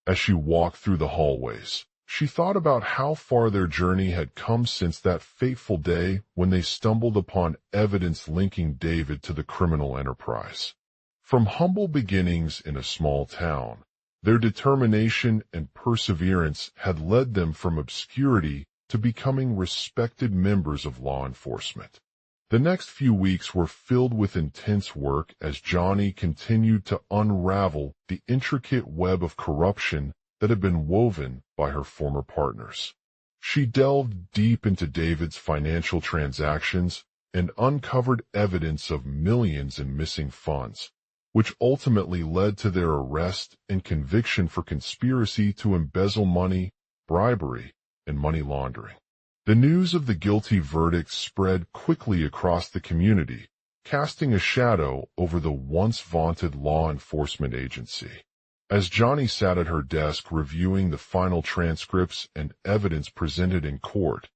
Speaker 1: As she walked through the hallways, she thought about how far their journey had come since that fateful day when they stumbled upon evidence linking David to the criminal enterprise. From humble beginnings in a small town, their determination and perseverance had led them from obscurity to becoming respected members of law enforcement. The next few weeks were filled with intense work as Johnny continued to unravel the intricate web of corruption that had been woven by her former partners. She delved deep into David's financial transactions and uncovered evidence of millions in missing funds, which ultimately led to their arrest and conviction for conspiracy to embezzle money, bribery, and money laundering. The news of the guilty verdict spread quickly across the community, casting a shadow over the once vaunted law enforcement agency. As Johnny sat at her desk reviewing the final transcripts and evidence presented in court,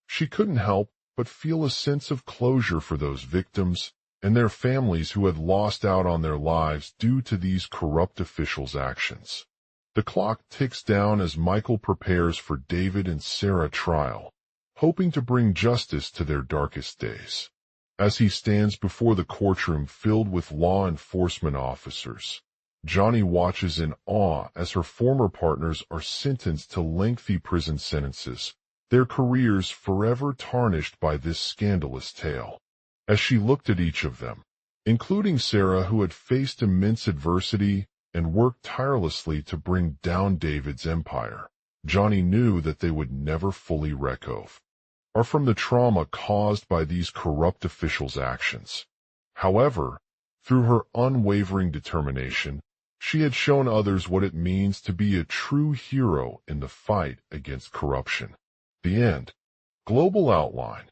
Speaker 1: she couldn't help but feel a sense of closure for those victims and their families who had lost out on their lives due to these corrupt officials' actions. The clock ticks down as Michael prepares for David and Sarah trial, hoping to bring justice to their darkest days. As he stands before the courtroom filled with law enforcement officers, Johnny watches in awe as her former partners are sentenced to lengthy prison sentences, their careers forever tarnished by this scandalous tale. As she looked at each of them, including Sarah, who had faced immense adversity and worked tirelessly to bring down David's empire, Johnny knew that they would never fully recover from the trauma caused by these corrupt officials' actions. However, through her unwavering determination, she had shown others what it means to be a true hero in the fight against corruption. The end. Global outline.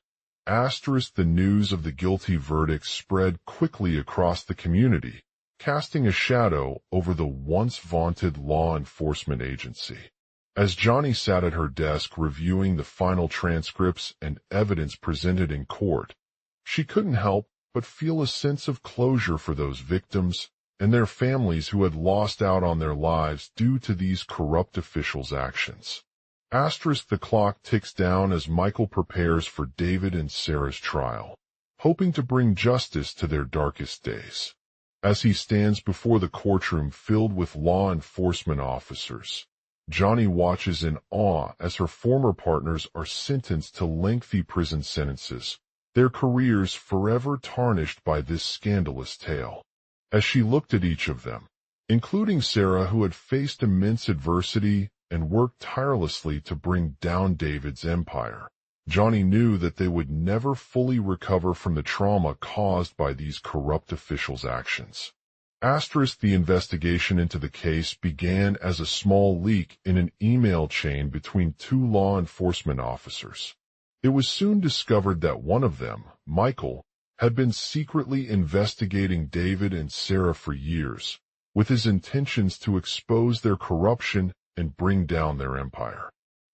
Speaker 1: The news of the guilty verdict spread quickly across the community, casting a shadow over the once vaunted law enforcement agency. As Johnny sat at her desk reviewing the final transcripts and evidence presented in court, she couldn't help but feel a sense of closure for those victims and their families who had lost out on their lives due to these corrupt officials' actions. The clock ticks down as Michael prepares for David and Sarah's trial, hoping to bring justice to their darkest days. As he stands before the courtroom filled with law enforcement officers, Johnny watches in awe as her former partners are sentenced to lengthy prison sentences, their careers forever tarnished by this scandalous tale. As she looked at each of them, including Sarah, who had faced immense adversity and worked tirelessly to bring down David's empire, Johnny knew that they would never fully recover from the trauma caused by these corrupt officials' actions. The investigation into the case began as a small leak in an email chain between two law enforcement officers. It was soon discovered that one of them, Michael, had been secretly investigating David and Sarah for years, with his intentions to expose their corruption and bring down their empire.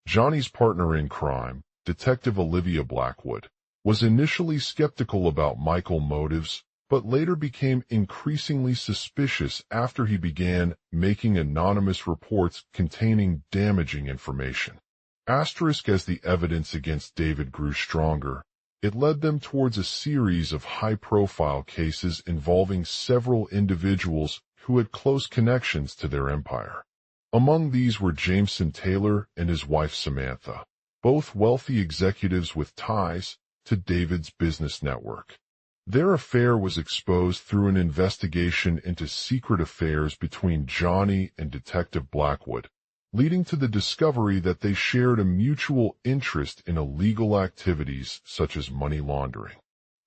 Speaker 1: Johnny's partner in crime, Detective Olivia Blackwood, was initially skeptical about Michael's motives, but later became increasingly suspicious after he began making anonymous reports containing damaging information. As the evidence against David grew stronger, it led them towards a series of high-profile cases involving several individuals who had close connections to their empire. Among these were Jameson Taylor and his wife Samantha, both wealthy executives with ties to David's business network. Their affair was exposed through an investigation into secret affairs between Johnny and Detective Blackwood, leading to the discovery that they shared a mutual interest in illegal activities such as money laundering.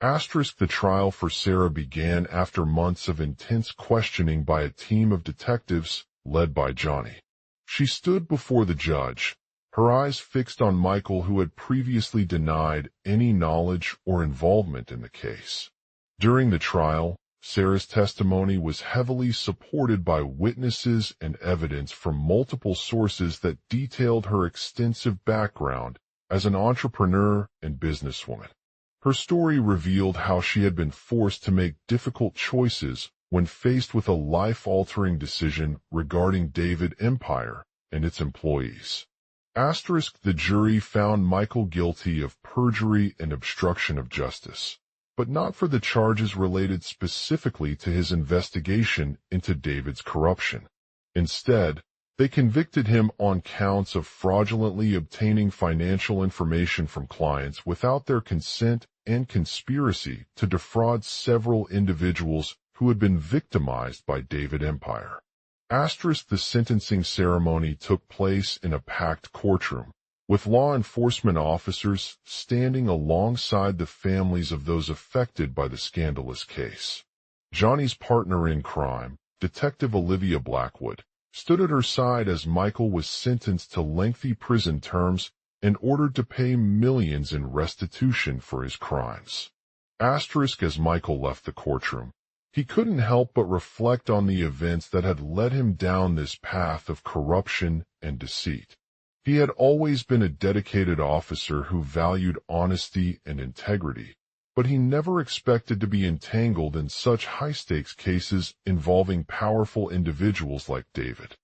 Speaker 1: The trial for Sarah began after months of intense questioning by a team of detectives led by Johnny. She stood before the judge, her eyes fixed on Michael, who had previously denied any knowledge or involvement in the case. During the trial, Sarah's testimony was heavily supported by witnesses and evidence from multiple sources that detailed her extensive background as an entrepreneur and businesswoman. Her story revealed how she had been forced to make difficult choices when faced with a life-altering decision regarding David Empire and its employees. The jury found Michael guilty of perjury and obstruction of justice, but not for the charges related specifically to his investigation into David's corruption. Instead, they convicted him on counts of fraudulently obtaining financial information from clients without their consent and conspiracy to defraud several individuals who had been victimized by David Empire. The sentencing ceremony took place in a packed courtroom, with law enforcement officers standing alongside the families of those affected by the scandalous case. Johnny's partner in crime, Detective Olivia Blackwood, stood at her side as Michael was sentenced to lengthy prison terms and ordered to pay millions in restitution for his crimes. As Michael left the courtroom, he couldn't help but reflect on the events that had led him down this path of corruption and deceit. He had always been a dedicated officer who valued honesty and integrity, but he never expected to be entangled in such high-stakes cases involving powerful individuals like David.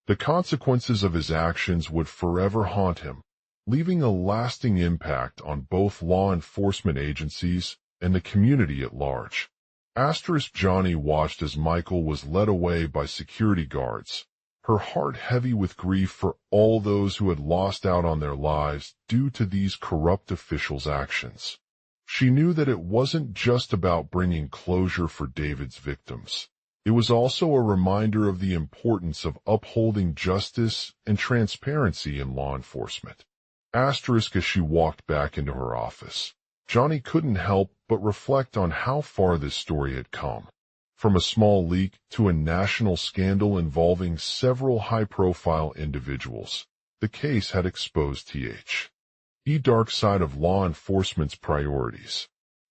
Speaker 1: The consequences of his actions would forever haunt him, leaving a lasting impact on both law enforcement agencies and the community at large. Johnny watched as Michael was led away by security guards, her heart heavy with grief for all those who had lost out on their lives due to these corrupt officials' actions. She knew that it wasn't just about bringing closure for David's victims. It was also a reminder of the importance of upholding justice and transparency in law enforcement. As she walked back into her office, Johnny couldn't help but reflect on how far this story had come. From a small leak to a national scandal involving several high-profile individuals, the case had exposed the dark side of law enforcement's priorities.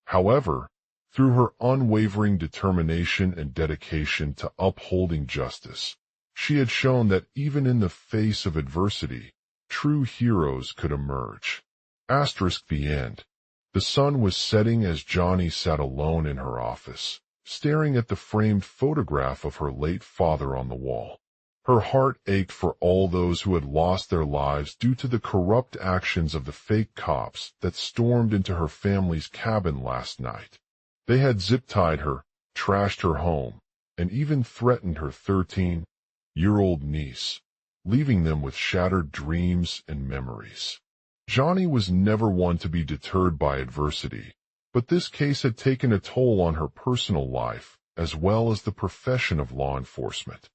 Speaker 1: However, through her unwavering determination and dedication to upholding justice, she had shown that even in the face of adversity, true heroes could emerge. The end. The sun was setting as Johnny sat alone in her office, staring at the framed photograph of her late father on the wall. Her heart ached for all those who had lost their lives due to the corrupt actions of the fake cops that stormed into her family's cabin last night. They had zip-tied her, trashed her home, and even threatened her 13-year-old niece, leaving them with shattered dreams and memories. Johnny was never one to be deterred by adversity, but this case had taken a toll on her personal life as well as the profession of law enforcement.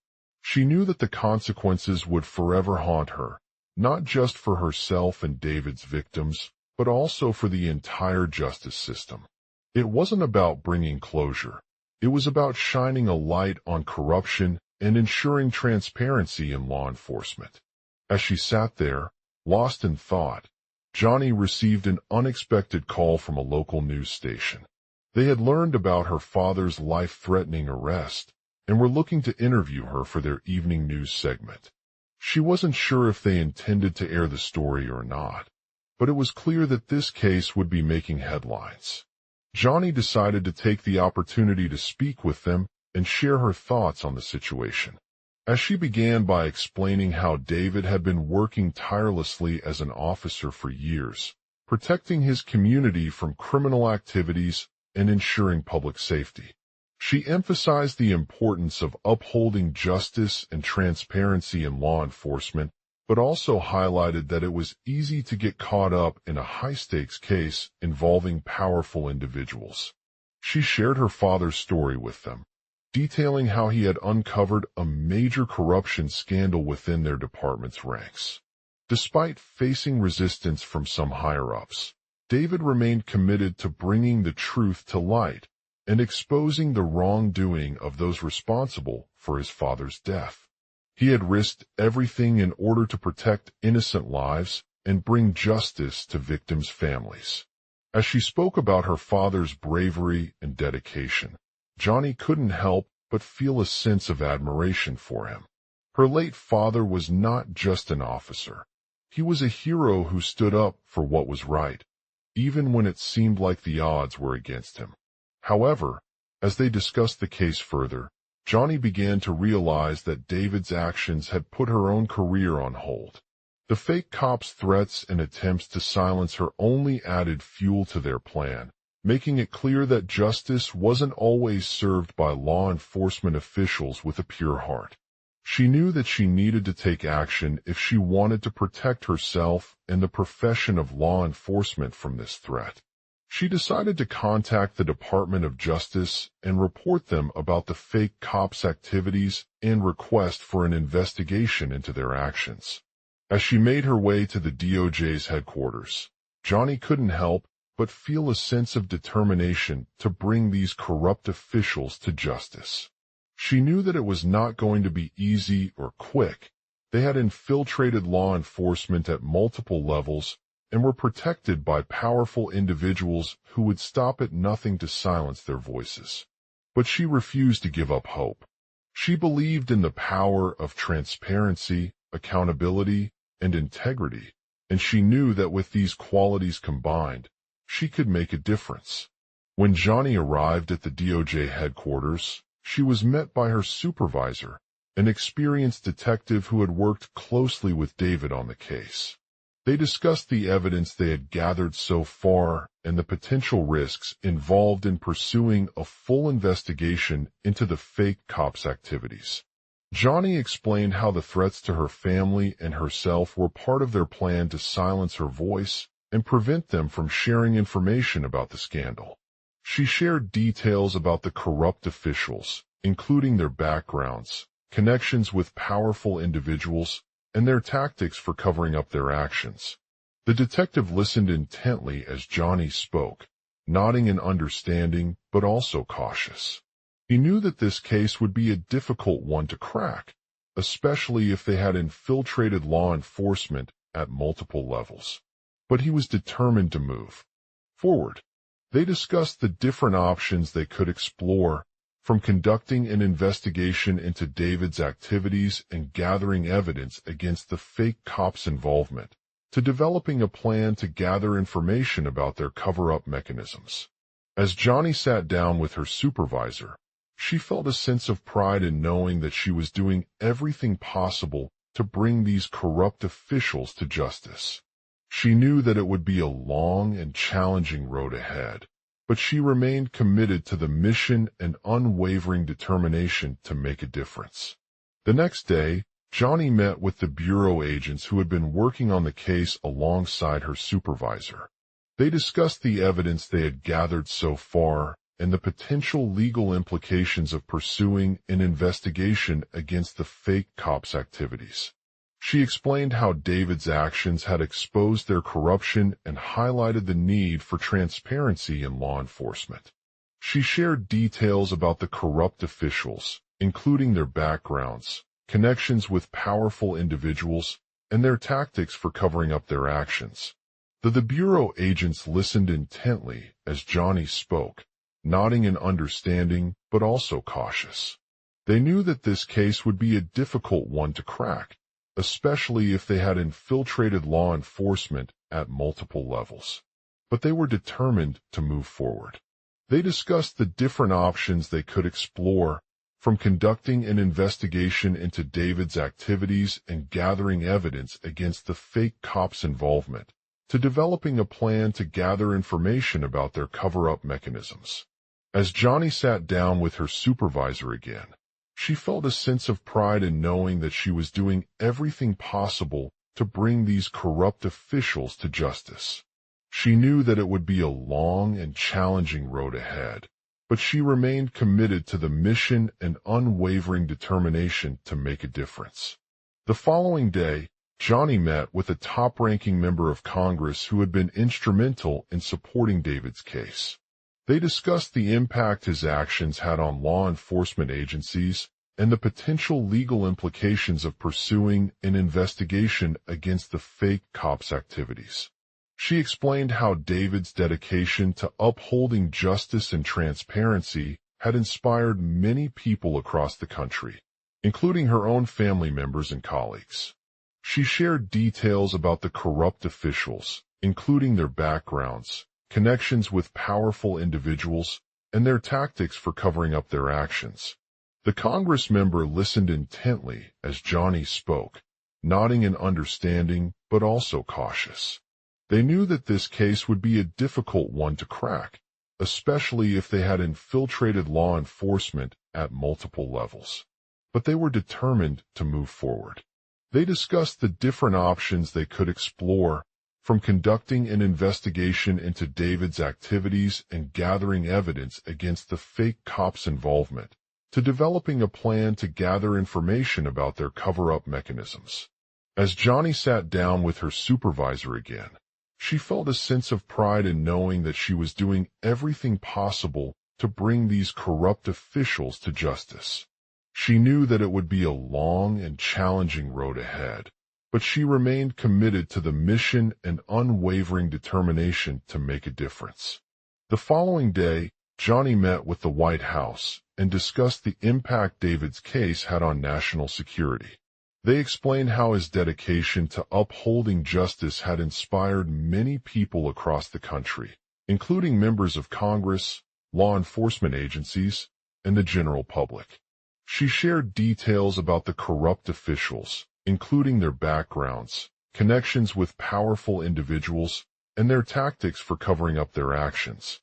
Speaker 1: She knew that the consequences would forever haunt her, not just for herself and David's victims, but also for the entire justice system. It wasn't about bringing closure. It was about shining a light on corruption and ensuring transparency in law enforcement. As she sat there, lost in thought, Johnny received an unexpected call from a local news station. They had learned about her father's life-threatening arrest and were looking to interview her for their evening news segment. She wasn't sure if they intended to air the story or not, but it was clear that this case would be making headlines. Johnny decided to take the opportunity to speak with them and share her thoughts on the situation. As she began by explaining how David had been working tirelessly as an officer for years, protecting his community from criminal activities and ensuring public safety. She emphasized the importance of upholding justice and transparency in law enforcement, but also highlighted that it was easy to get caught up in a high-stakes case involving powerful individuals. She shared her father's story with them, detailing how he had uncovered a major corruption scandal within their department's ranks. Despite facing resistance from some higher-ups, David remained committed to bringing the truth to light and exposing the wrongdoing of those responsible for his father's death. He had risked everything in order to protect innocent lives and bring justice to victims' families. As she spoke about her father's bravery and dedication, Johnny couldn't help but feel a sense of admiration for him. Her late father was not just an officer. He was a hero who stood up for what was right, even when it seemed like the odds were against him. However, as they discussed the case further, Johnny began to realize that David's actions had put her own career on hold. The fake cops' threats and attempts to silence her only added fuel to their plan, making it clear that justice wasn't always served by law enforcement officials with a pure heart. She knew that she needed to take action if she wanted to protect herself and the profession of law enforcement from this threat. She decided to contact the Department of Justice and report them about the fake cops' activities and request for an investigation into their actions. As she made her way to the DOJ's headquarters, Johnny couldn't help but feel a sense of determination to bring these corrupt officials to justice. She knew that it was not going to be easy or quick. They had infiltrated law enforcement at multiple levels and were protected by powerful individuals who would stop at nothing to silence their voices. But she refused to give up hope. She believed in the power of transparency, accountability, and integrity, and she knew that with these qualities combined, she could make a difference. When Johnny arrived at the DOJ headquarters, she was met by her supervisor, an experienced detective who had worked closely with David on the case. They discussed the evidence they had gathered so far and the potential risks involved in pursuing a full investigation into the fake cops' activities. Johnny explained how the threats to her family and herself were part of their plan to silence her voice and prevent them from sharing information about the scandal. She shared details about the corrupt officials, including their backgrounds, connections with powerful individuals, and their tactics for covering up their actions. The detective listened intently as Johnny spoke, nodding in understanding but also cautious. He knew that this case would be a difficult one to crack, especially if they had infiltrated law enforcement at multiple levels. But he was determined to move forward. They discussed the different options they could explore, from conducting an investigation into David's activities and gathering evidence against the fake cops' involvement, to developing a plan to gather information about their cover-up mechanisms. As Johnny sat down with her supervisor, she felt a sense of pride in knowing that she was doing everything possible to bring these corrupt officials to justice. She knew that it would be a long and challenging road ahead, but she remained committed to the mission and unwavering determination to make a difference. The next day, Johnny met with the bureau agents who had been working on the case alongside her supervisor. They discussed the evidence they had gathered so far and the potential legal implications of pursuing an investigation against the fake cops' activities. She explained how David's actions had exposed their corruption and highlighted the need for transparency in law enforcement. She shared details about the corrupt officials, including their backgrounds, connections with powerful individuals, and their tactics for covering up their actions. The bureau agents listened intently as Johnny spoke, nodding in understanding but also cautious. They knew that this case would be a difficult one to crack, especially if they had infiltrated law enforcement at multiple levels. But they were determined to move forward. They discussed the different options they could explore, from conducting an investigation into David's activities and gathering evidence against the fake cops' involvement, to developing a plan to gather information about their cover-up mechanisms. As Johnny sat down with her supervisor again, she felt a sense of pride in knowing that she was doing everything possible to bring these corrupt officials to justice. She knew that it would be a long and challenging road ahead, but she remained committed to the mission and unwavering determination to make a difference. The following day, Johnny met with a top-ranking member of Congress who had been instrumental in supporting David's case. They discussed the impact his actions had on law enforcement agencies and the potential legal implications of pursuing an investigation against the fake cops' activities. She explained how David's dedication to upholding justice and transparency had inspired many people across the country, including her own family members and colleagues. She shared details about the corrupt officials, including their backgrounds, connections with powerful individuals, and their tactics for covering up their actions. The Congress member listened intently as Johnny spoke, nodding in understanding but also cautious. They knew that this case would be a difficult one to crack, especially if they had infiltrated law enforcement at multiple levels. But they were determined to move forward. They discussed the different options they could explore, from conducting an investigation into David's activities and gathering evidence against the fake cops' involvement, to developing a plan to gather information about their cover-up mechanisms. As Johnny sat down with her supervisor again, she felt a sense of pride in knowing that she was doing everything possible to bring these corrupt officials to justice. She knew that it would be a long and challenging road ahead, but she remained committed to the mission and unwavering determination to make a difference. The following day, Johnny met with the White House and discussed the impact David's case had on national security. They explained how his dedication to upholding justice had inspired many people across the country, including members of Congress, law enforcement agencies, and the general public. She shared details about the corrupt officials, including their backgrounds, connections with powerful individuals, and their tactics for covering up their actions.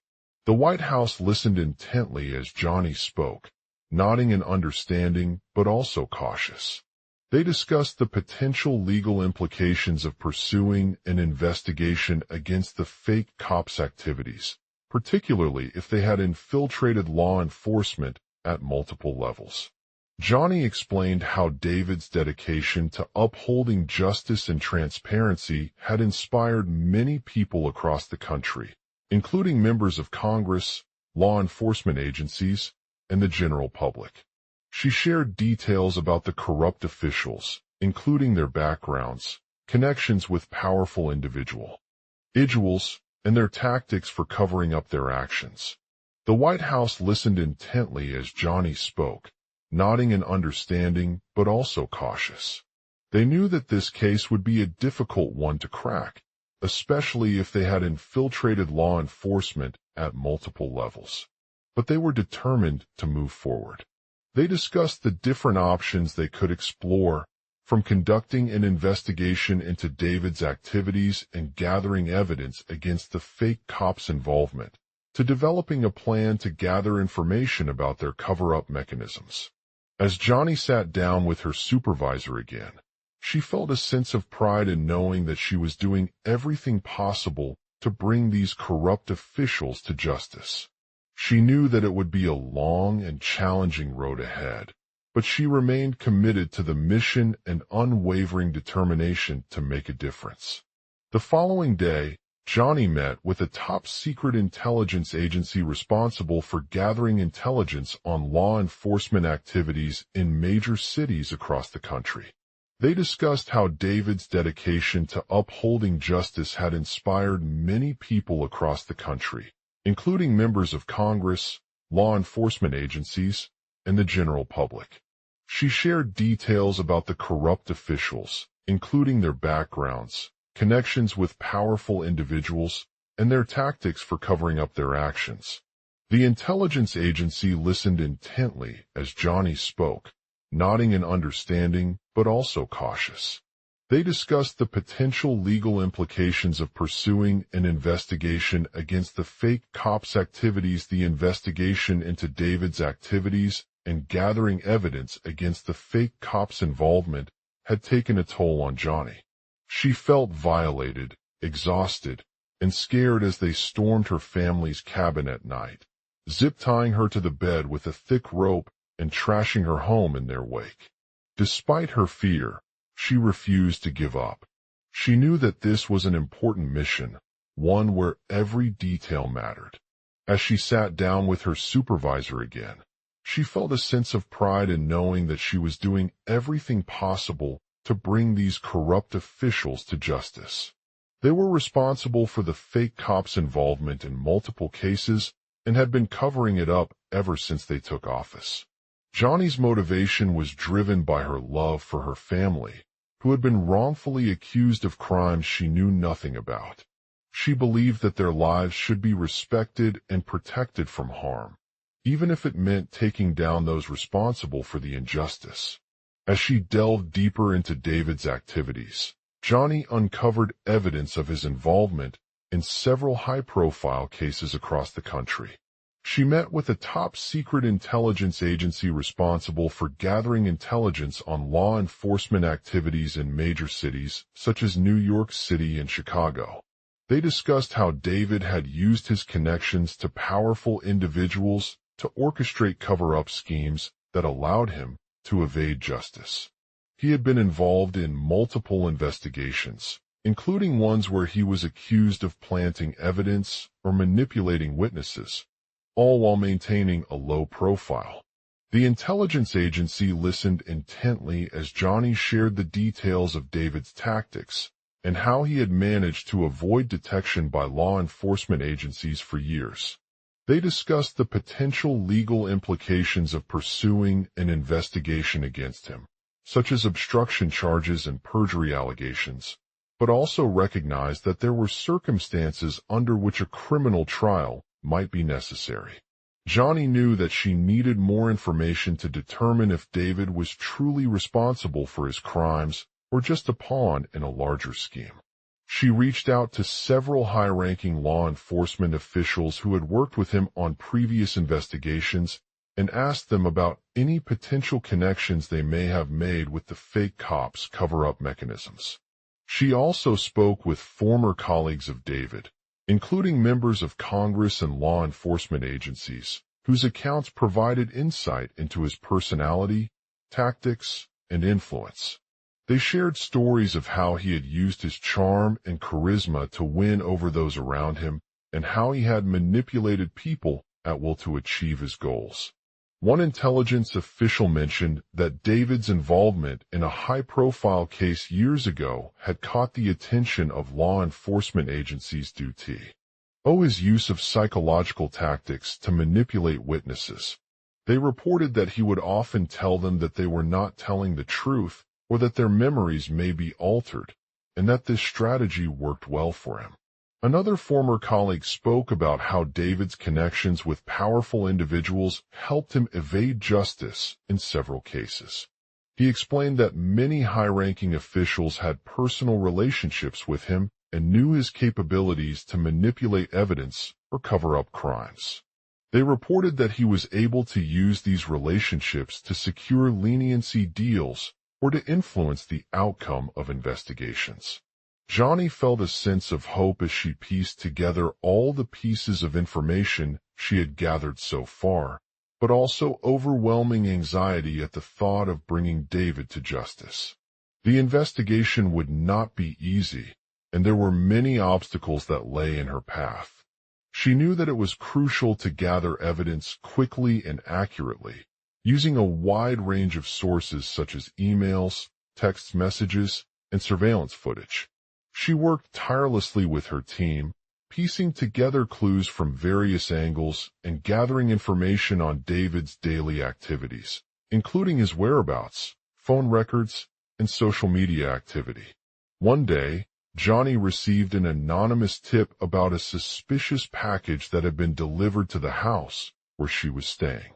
Speaker 1: The White House listened intently as Johnny spoke, nodding in understanding but also cautious. They discussed the potential legal implications of pursuing an investigation against the fake cops' activities, particularly if they had infiltrated law enforcement at multiple levels. Johnny explained how David's dedication to upholding justice and transparency had inspired many people across the country, including members of Congress, law enforcement agencies, and the general public. She shared details about the corrupt officials, including their backgrounds, connections with powerful individuals, and their tactics for covering up their actions. The White House listened intently as Johnny spoke, nodding in understanding but also cautious. They knew that this case would be a difficult one to crack, especially if they had infiltrated law enforcement at multiple levels. But they were determined to move forward. They discussed the different options they could explore, from conducting an investigation into David's activities and gathering evidence against the fake cops' involvement, to developing a plan to gather information about their cover-up mechanisms. As Johnny sat down with her supervisor again, she felt a sense of pride in knowing that she was doing everything possible to bring these corrupt officials to justice. She knew that it would be a long and challenging road ahead, but she remained committed to the mission and unwavering determination to make a difference. The following day, Johnny met with a top-secret intelligence agency responsible for gathering intelligence on law enforcement activities in major cities across the country. They discussed how David's dedication to upholding justice had inspired many people across the country, including members of Congress, law enforcement agencies, and the general public. She shared details about the corrupt officials, including their backgrounds, connections with powerful individuals, and their tactics for covering up their actions. The intelligence agency listened intently as Johnny spoke, nodding in understanding but also cautious. They discussed the potential legal implications of pursuing an investigation against the fake cops' activities, the investigation into David's activities, and gathering evidence against the fake cops' involvement had taken a toll on Johnny. She felt violated, exhausted, and scared as they stormed her family's cabin at night, zip-tying her to the bed with a thick rope and trashing her home in their wake. Despite her fear, she refused to give up. She knew that this was an important mission, one where every detail mattered. As she sat down with her supervisor again, she felt a sense of pride in knowing that she was doing everything possible to bring these corrupt officials to justice. They were responsible for the fake cops' involvement in multiple cases and had been covering it up ever since they took office. Johnny's motivation was driven by her love for her family, who had been wrongfully accused of crimes she knew nothing about. She believed that their lives should be respected and protected from harm, even if it meant taking down those responsible for the injustice. As she delved deeper into David's activities, Johnny uncovered evidence of his involvement in several high-profile cases across the country. She met with a top-secret intelligence agency responsible for gathering intelligence on law enforcement activities in major cities such as New York City and Chicago. They discussed how David had used his connections to powerful individuals to orchestrate cover-up schemes that allowed him to evade justice. He had been involved in multiple investigations, including ones where he was accused of planting evidence or manipulating witnesses, all while maintaining a low profile. The intelligence agency listened intently as Johnny shared the details of David's tactics and how he had managed to avoid detection by law enforcement agencies for years. They discussed the potential legal implications of pursuing an investigation against him, such as obstruction charges and perjury allegations, but also recognized that there were circumstances under which a criminal trial might be necessary. Johnny knew that she needed more information to determine if David was truly responsible for his crimes or just a pawn in a larger scheme. She reached out to several high-ranking law enforcement officials who had worked with him on previous investigations and asked them about any potential connections they may have made with the fake cops' cover-up mechanisms. She also spoke with former colleagues of David, including members of Congress and law enforcement agencies, whose accounts provided insight into his personality, tactics, and influence. They shared stories of how he had used his charm and charisma to win over those around him and how he had manipulated people at will to achieve his goals. One intelligence official mentioned that David's involvement in a high-profile case years ago had caught the attention of law enforcement agencies due to his use of psychological tactics to manipulate witnesses. They reported that he would often tell them that they were not telling the truth or that their memories may be altered, and that this strategy worked well for him. Another former colleague spoke about how David's connections with powerful individuals helped him evade justice in several cases. He explained that many high-ranking officials had personal relationships with him and knew his capabilities to manipulate evidence or cover up crimes. They reported that he was able to use these relationships to secure leniency deals or to influence the outcome of investigations. Johnny felt a sense of hope as she pieced together all the pieces of information she had gathered so far, but also overwhelming anxiety at the thought of bringing David to justice. The investigation would not be easy, and there were many obstacles that lay in her path. She knew that it was crucial to gather evidence quickly and accurately, using a wide range of sources such as emails, text messages, and surveillance footage. She worked tirelessly with her team, piecing together clues from various angles and gathering information on David's daily activities, including his whereabouts, phone records, and social media activity. One day, Johnny received an anonymous tip about a suspicious package that had been delivered to the house where she was staying.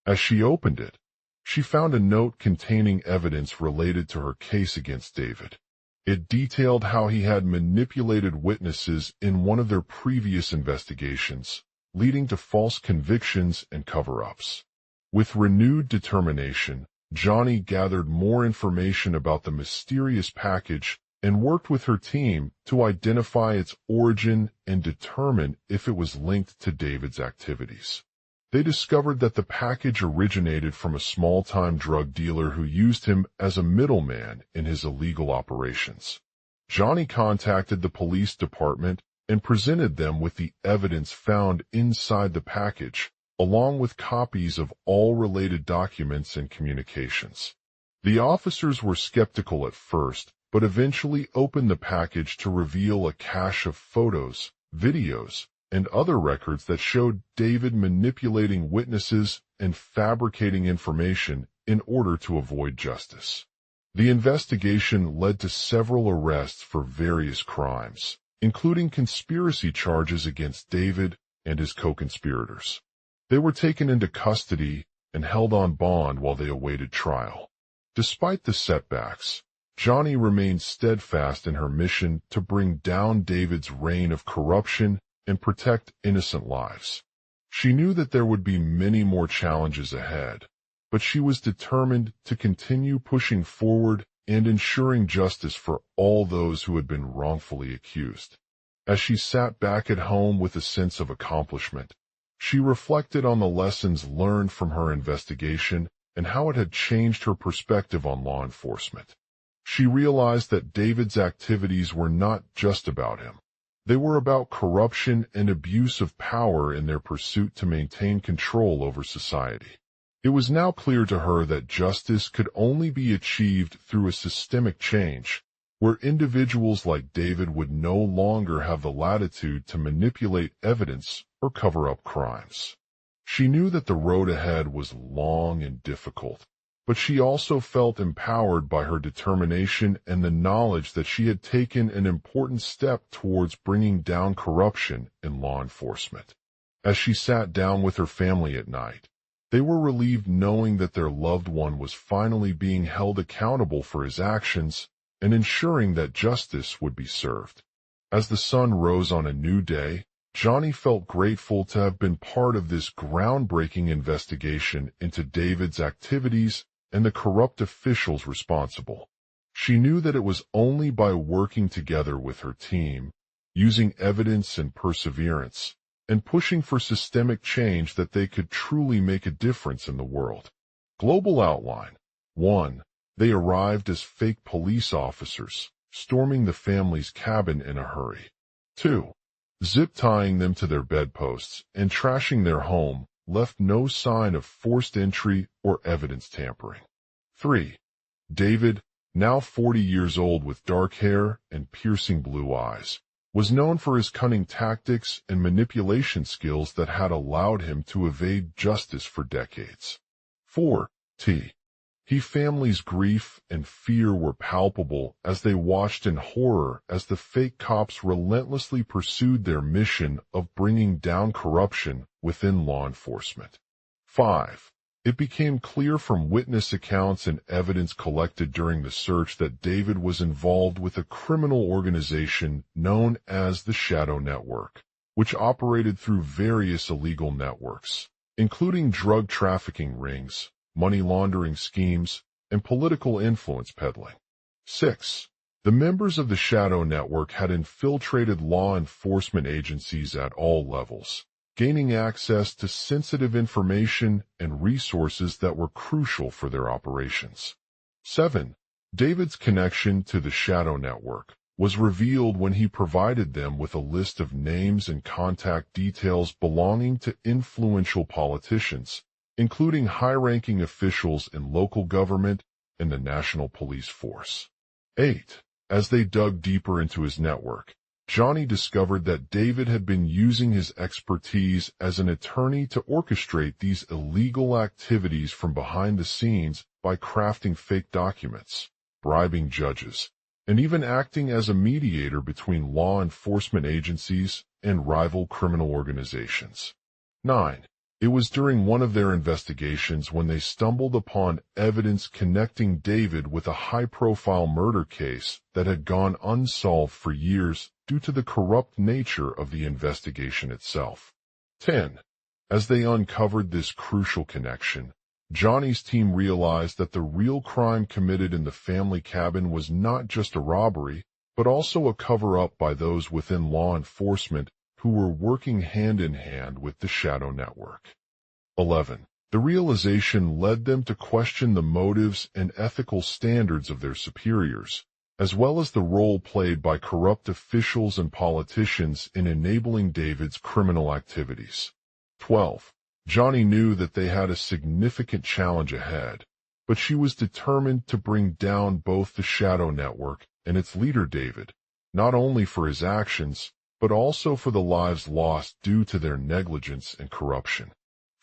Speaker 1: As she opened it, she found a note containing evidence related to her case against David. It detailed how he had manipulated witnesses in one of their previous investigations, leading to false convictions and cover-ups. With renewed determination, Johnny gathered more information about the mysterious package and worked with her team to identify its origin and determine if it was linked to David's activities. They discovered that the package originated from a small-time drug dealer who used him as a middleman in his illegal operations. Johnny contacted the police department and presented them with the evidence found inside the package, along with copies of all related documents and communications. The officers were skeptical at first, but eventually opened the package to reveal a cache of photos, videos, and other records that showed David manipulating witnesses and fabricating information in order to avoid justice. The investigation led to several arrests for various crimes, including conspiracy charges against David and his co-conspirators. They were taken into custody and held on bond while they awaited trial. Despite the setbacks, Johnny remained steadfast in her mission to bring down David's reign of corruption and protect innocent lives. She knew that there would be many more challenges ahead, but she was determined to continue pushing forward and ensuring justice for all those who had been wrongfully accused. As she sat back at home with a sense of accomplishment, she reflected on the lessons learned from her investigation and how it had changed her perspective on law enforcement. She realized that David's activities were not just about him. They were about corruption and abuse of power in their pursuit to maintain control over society. It was now clear to her that justice could only be achieved through a systemic change, where individuals like David would no longer have the latitude to manipulate evidence or cover up crimes. She knew that the road ahead was long and difficult, but she also felt empowered by her determination and the knowledge that she had taken an important step towards bringing down corruption in law enforcement. As she sat down with her family at night, they were relieved knowing that their loved one was finally being held accountable for his actions and ensuring that justice would be served. As the sun rose on a new day, Johnny felt grateful to have been part of this groundbreaking investigation into David's activities and the corrupt officials responsible. She knew that it was only by working together with her team, using evidence and perseverance, and pushing for systemic change that they could truly make a difference in the world. Global outline. 1. They arrived as fake police officers, storming the family's cabin in a hurry. 2. Zip-tying them to their bedposts and trashing their home left no sign of forced entry or evidence tampering. 3. David, now 40 years old with dark hair and piercing blue eyes, was known for his cunning tactics and manipulation skills that had allowed him to evade justice for decades. 4. His family's grief and fear were palpable as they watched in horror as the fake cops relentlessly pursued their mission of bringing down corruption within law enforcement. 5. It became clear from witness accounts and evidence collected during the search that David was involved with a criminal organization known as the Shadow Network, which operated through various illegal networks, including drug trafficking rings, money laundering schemes, and political influence peddling. 6. The members of the Shadow Network had infiltrated law enforcement agencies at all levels, gaining access to sensitive information and resources that were crucial for their operations. 7. David's connection to the Shadow Network was revealed when he provided them with a list of names and contact details belonging to influential politicians, including high-ranking officials in local government and the National Police Force. 8. As they dug deeper into his network, Johnny discovered that David had been using his expertise as an attorney to orchestrate these illegal activities from behind the scenes by crafting fake documents, bribing judges, and even acting as a mediator between law enforcement agencies and rival criminal organizations. 9. It was during one of their investigations when they stumbled upon evidence connecting David with a high-profile murder case that had gone unsolved for years due to the corrupt nature of the investigation itself. 10. As they uncovered this crucial connection, Johnny's team realized that the real crime committed in the family cabin was not just a robbery, but also a cover-up by those within law enforcement who were working hand-in-hand with the shadow network. 11. The realization led them to question the motives and ethical standards of their superiors, as well as the role played by corrupt officials and politicians in enabling David's criminal activities. 12. Johnny knew that they had a significant challenge ahead, but she was determined to bring down both the shadow network and its leader David, not only for his actions, but also for the lives lost due to their negligence and corruption.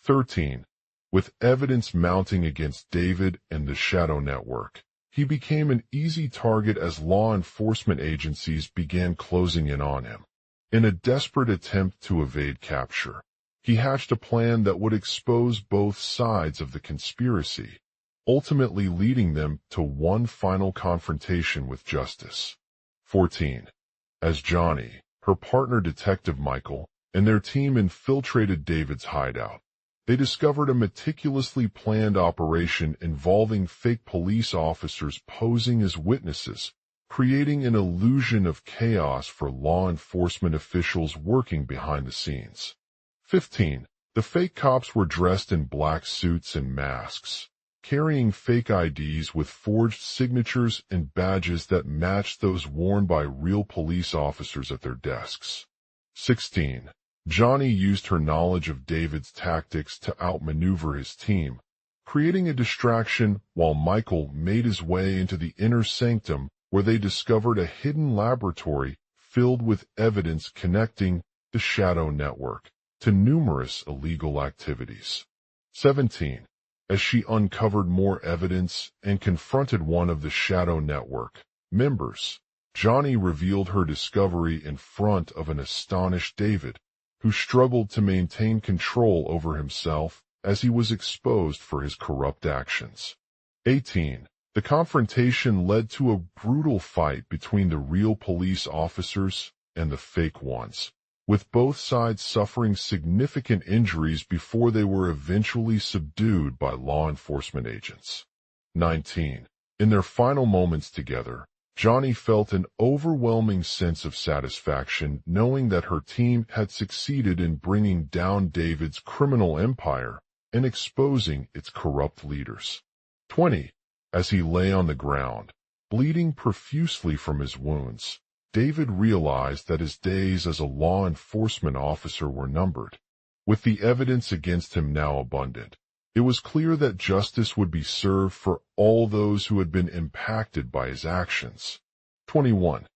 Speaker 1: 13. With evidence mounting against David and the shadow network, he became an easy target as law enforcement agencies began closing in on him. In a desperate attempt to evade capture, he hatched a plan that would expose both sides of the conspiracy, ultimately leading them to one final confrontation with justice. 14. As Johnny, her partner Detective Michael, and their team infiltrated David's hideout, they discovered a meticulously planned operation involving fake police officers posing as witnesses, creating an illusion of chaos for law enforcement officials working behind the scenes. 15. The fake cops were dressed in black suits and masks, carrying fake IDs with forged signatures and badges that matched those worn by real police officers at their desks. 16. Johnny used her knowledge of David's tactics to outmaneuver his team, creating a distraction while Michael made his way into the inner sanctum where they discovered a hidden laboratory filled with evidence connecting the shadow network to numerous illegal activities. 17. As she uncovered more evidence and confronted one of the shadow network members, Johnny revealed her discovery in front of an astonished David, who struggled to maintain control over himself as he was exposed for his corrupt actions. 18. The confrontation led to a brutal fight between the real police officers and the fake ones, with both sides suffering significant injuries before they were eventually subdued by law enforcement agents. 19. In their final moments together, Johnny felt an overwhelming sense of satisfaction knowing that her team had succeeded in bringing down David's criminal empire and exposing its corrupt leaders. 20. As he lay on the ground, bleeding profusely from his wounds, David realized that his days as a law enforcement officer were numbered. With the evidence against him now abundant, it was clear that justice would be served for all those who had been impacted by his actions. 21.